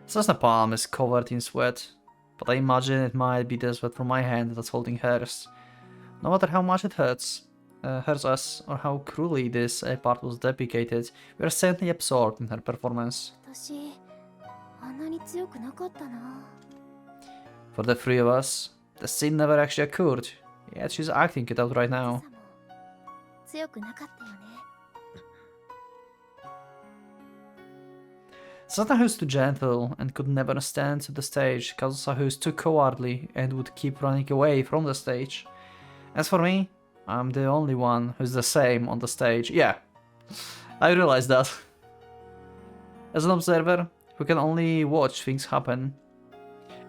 Cessna palm is covered in sweat, but I imagine it might be the sweat from my hand that's holding hers. No matter how much it hurts us, or how cruelly this part was deprecated, we are certainly absorbed in her performance. 私あんなに強くなかったな。 For the three of us, the scene never actually occurred, yet she's acting it out right now. 強くなかったよね。 Sata who's too gentle and could never stand to the stage, Kazusa who's too cowardly and would keep running away from the stage. As for me, I'm the only one who's the same on the stage. Yeah, I realized that. As an observer, who can only watch things happen,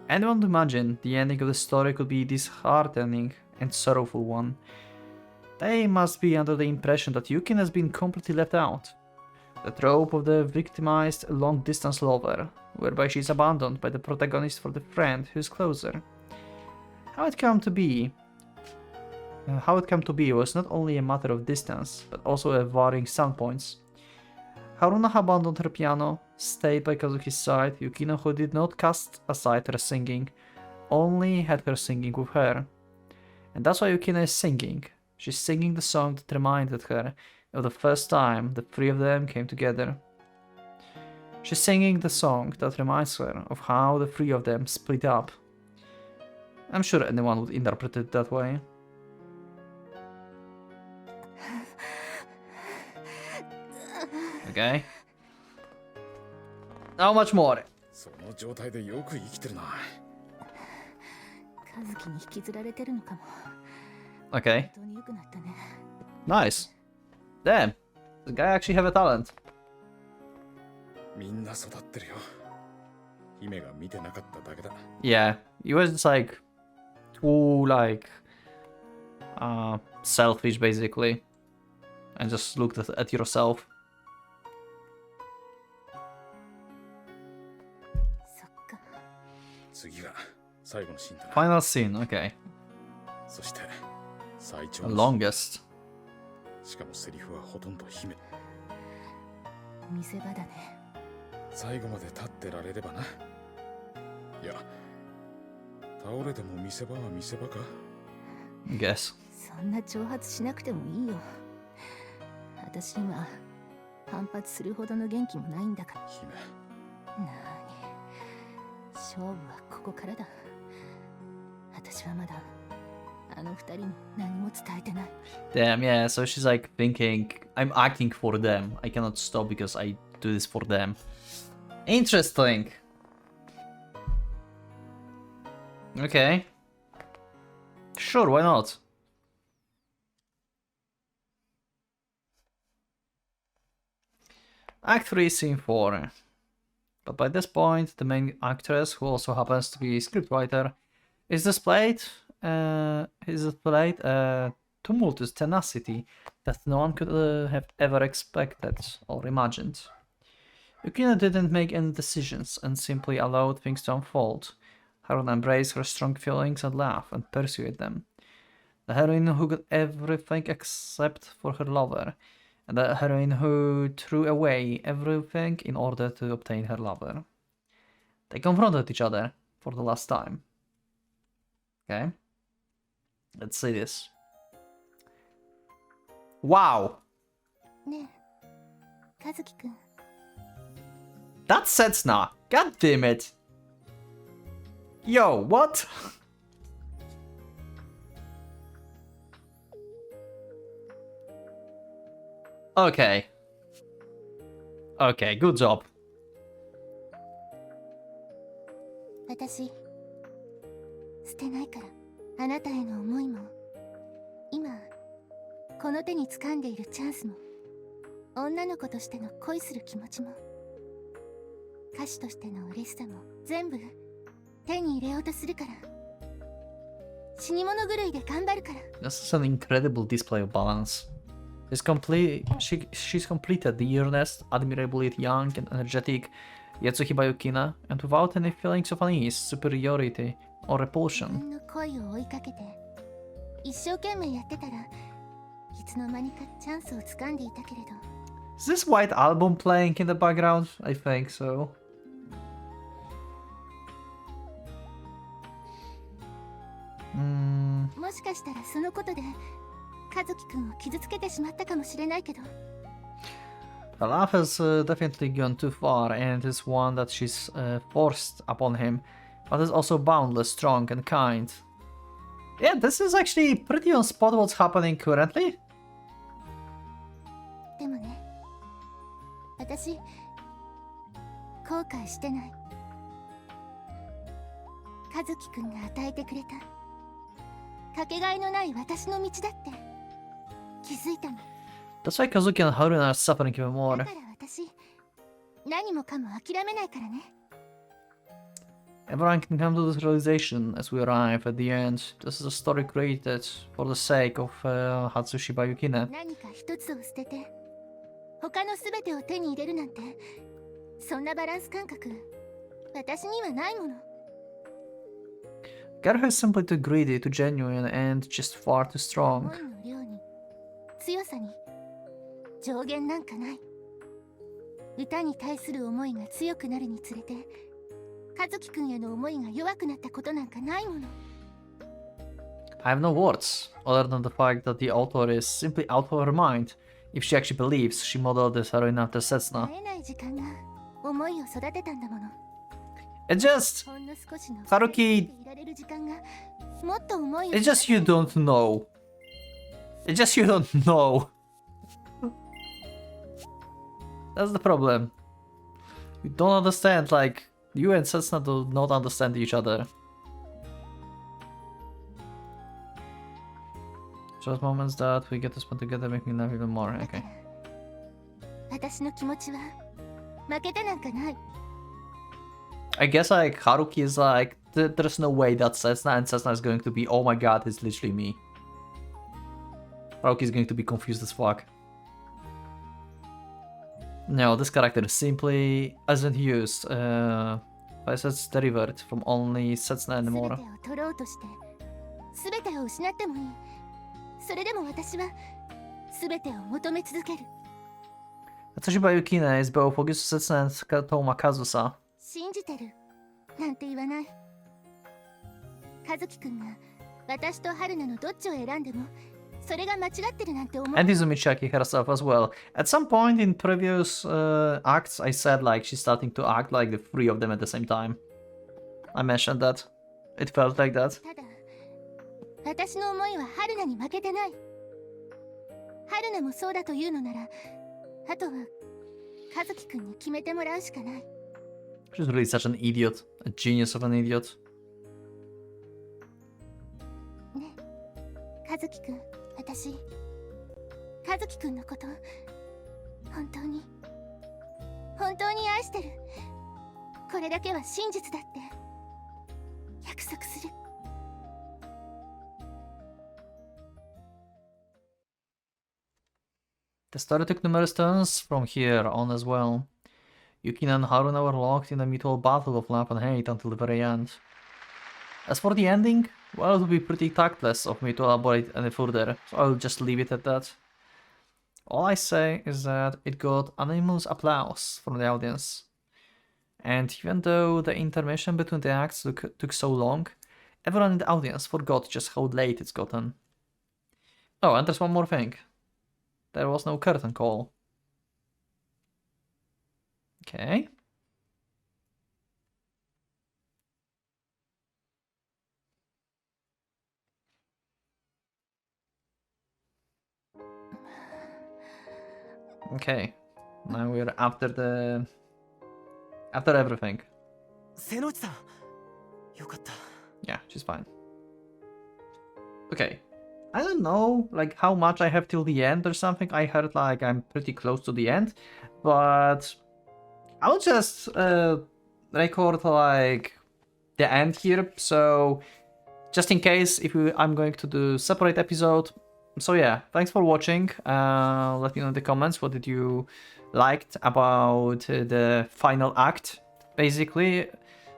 anyone would imagine the ending of the story could be this disheartening and sorrowful one. They must be under the impression that Yukine has been completely left out. The trope of the victimized long-distance lover, whereby she is abandoned by the protagonist for the friend who is closer. How it came to be was not only a matter of distance, but also of varying standpoints. Haruna abandoned her piano, stayed by Kazuki's side. Yukino, who did not cast aside her singing, only had her singing with her. And that's why Yukino is singing. She's singing the song that reminded her of the first time the three of them came together. She's singing the song that reminds her of how the three of them split up. I'm sure anyone would interpret it that way. Okay. How much more? その状態でよく生きてるな。和樹に引きずられてるのかも。 Okay. 本当に良くなったね。 Nice. Damn. The guy actually have a talent. みんな育ってるよ。姫が見てなかっただけだ。 Yeah, he was just like too selfish basically, and just looked at yourself. そっか。次が最後のシーンだな。 Final scene, okay. そして最 The 長の longest. しかもセリフはほとんど姫。見せ場だね。最後まで立ってられればな。いや、倒れても見せ場は見せ場か。 I guess. そんな挑発しなくてもいいよ。私今反発するほどの元気もないんだから。姫。なーに、勝負はここからだ。私はまだあの二人に何も伝えてない。 Damn, yeah, so she's like thinking, I'm acting for them. I cannot stop because I do this for them. Interesting. Okay. Sure, why not? Act 3, Scene 4. But by this point, the main actress, who also happens to be a scriptwriter, is displayed tumultuous tenacity that no one could have ever expected or imagined. Yukina didn't make any decisions and simply allowed things to unfold. Haruna embraced her strong feelings and laughed and pursued them. The heroine who got everything except for her lover, and the heroine who threw away everything in order to obtain her lover. They confronted each other for the last time. Okay. Let's see this. Wow! ねえ、和樹くん。 That's Setsuna! God damn it! Yo, what? Okay. Okay, good job. 私、捨てないから。あなたへの思いも、今この手に掴んでいるチャンスも、女の子としての恋する気持ちも、歌手としての嬉しさも全部手に入れようとするから。死に物狂いで頑張るから。 This is an incredible display of balance. She's completed the earnest, admirably young and energetic Yatsuhiba Yukina, and without any feelings of unease, superiority, or 自 repulsion. 分の恋を追いかけて一生懸命やってたら、いつの間にかチャンスを掴んでいたけれど。 Is this White Album playing in the background? I think so. もしかしたらそのことで和樹くんを傷つけてしまったかもしれないけど。 Her love has definitely gone too far, and is one that she's forced upon him, but is also boundless, strong, and kind. Yeah, this is actually pretty on spot what's happening currently. でもね、私後悔してない。和樹くんが与えてくれたかけがえのない私の道だって気づいたの。 That's why Kazuki and Haruna are suffering even だ more. から私何もかも諦めないからね。 Everyone can come to this realization as we arrive at the end. This is a story created for the sake of Hatsushiba Yukine. 何か一つを捨てて他の全てを手に入れるなんて、そんなバランス感覚私にはないもの。 Garu is simply too greedy, too genuine, and just far too strong. 思いの量に強さに上限なんかない。歌に対する思いが強くなるにつれて、和樹くんへの思いが弱くなったことなんかないもの。 I have no words, other than the fact that the author is simply out of her mind if she actually believes she modeled this heroine after Setsuna. 会えない時間が思いを育てたんだもの。 It's just... ほんの少しの Haruki- いられる時間がもっと思いを It's just you don't know. It's just you don't know. That's the problem. You don't understand, like, you and Setsuna do not understand each other. Just moments that we get to spend together make me laugh even more. だか Okay. ら私の気持ちは負けてなんかない。 I guess, like, Haruki is like, there's no way that Setsuna and Setsuna is going to be, oh my god, it's literally me. Haruki is going to be confused as fuck. No, this character simply isn't used. But it's derived from only Setsuna 全て anymore. を取ろうとして全てを失ってもいい。それでも私は全てを求め続ける。 Hatsushiba Yukine is both Ogisu Setsuna and Toma Kazusa. 信じてるなんて言わない。和樹くんが私と春菜のどっちを選んでもそれが間違ってるなんて思う。 And Izumi Chiaki herself as well. At some point in previous acts, I said like she's starting to act like the three of them at the same time. I mentioned that. It felt like that. ただ私の思いは春菜に負けてない。春菜もそうだというのなら、あとは和樹くんに決めてもらうしかない。 She's really such an idiot. A genius of an idiot. ねえ、和樹くん、私和樹くんのこと本当に愛してる。これだけは真実だって約束する。 The story took numerous turns from here on as well. Yukina and Haruna were locked in a mutual battle of love and hate until the very end. As for the ending, well, it would be pretty tactless of me to elaborate any further, so I'll just leave it at that. All I say is that it got unanimous applause from the audience. And even though the intermission between the acts took so long, everyone in the audience forgot just how late it's gotten. Oh, and there's one more thing. There was no curtain call. Okay. Okay. Now we're after everything. 瀬野内さんよかった。 Yeah, she's fine. Okay. I don't know, like, how much I have till the end or something. I heard, like, I'm pretty close to the end. But I'll just record, like, the end here. So, just in case, if I'm going to do separate episode. So yeah, thanks for watching. Let me know in the comments what did you liked about the final act, basically.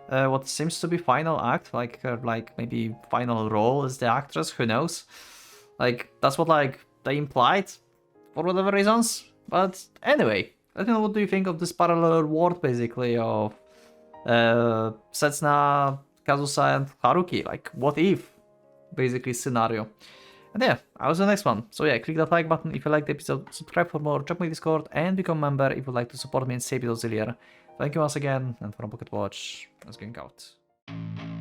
What seems to be final act, like maybe final role as the actress, who knows? Like, that's what, like, they implied, for whatever reasons. But anyway, let me know what do you think of this parallel world, basically, of Setsuna, Kazusa, and Haruki. Like, what if, basically, scenario. And yeah, I'll see you next one. So yeah, click that like button if you liked the episode, subscribe for more, join my Discord, and become a member if you'd like to support me and save it auxiliary. Thank you once again, and from Pocket Watch, let's going out.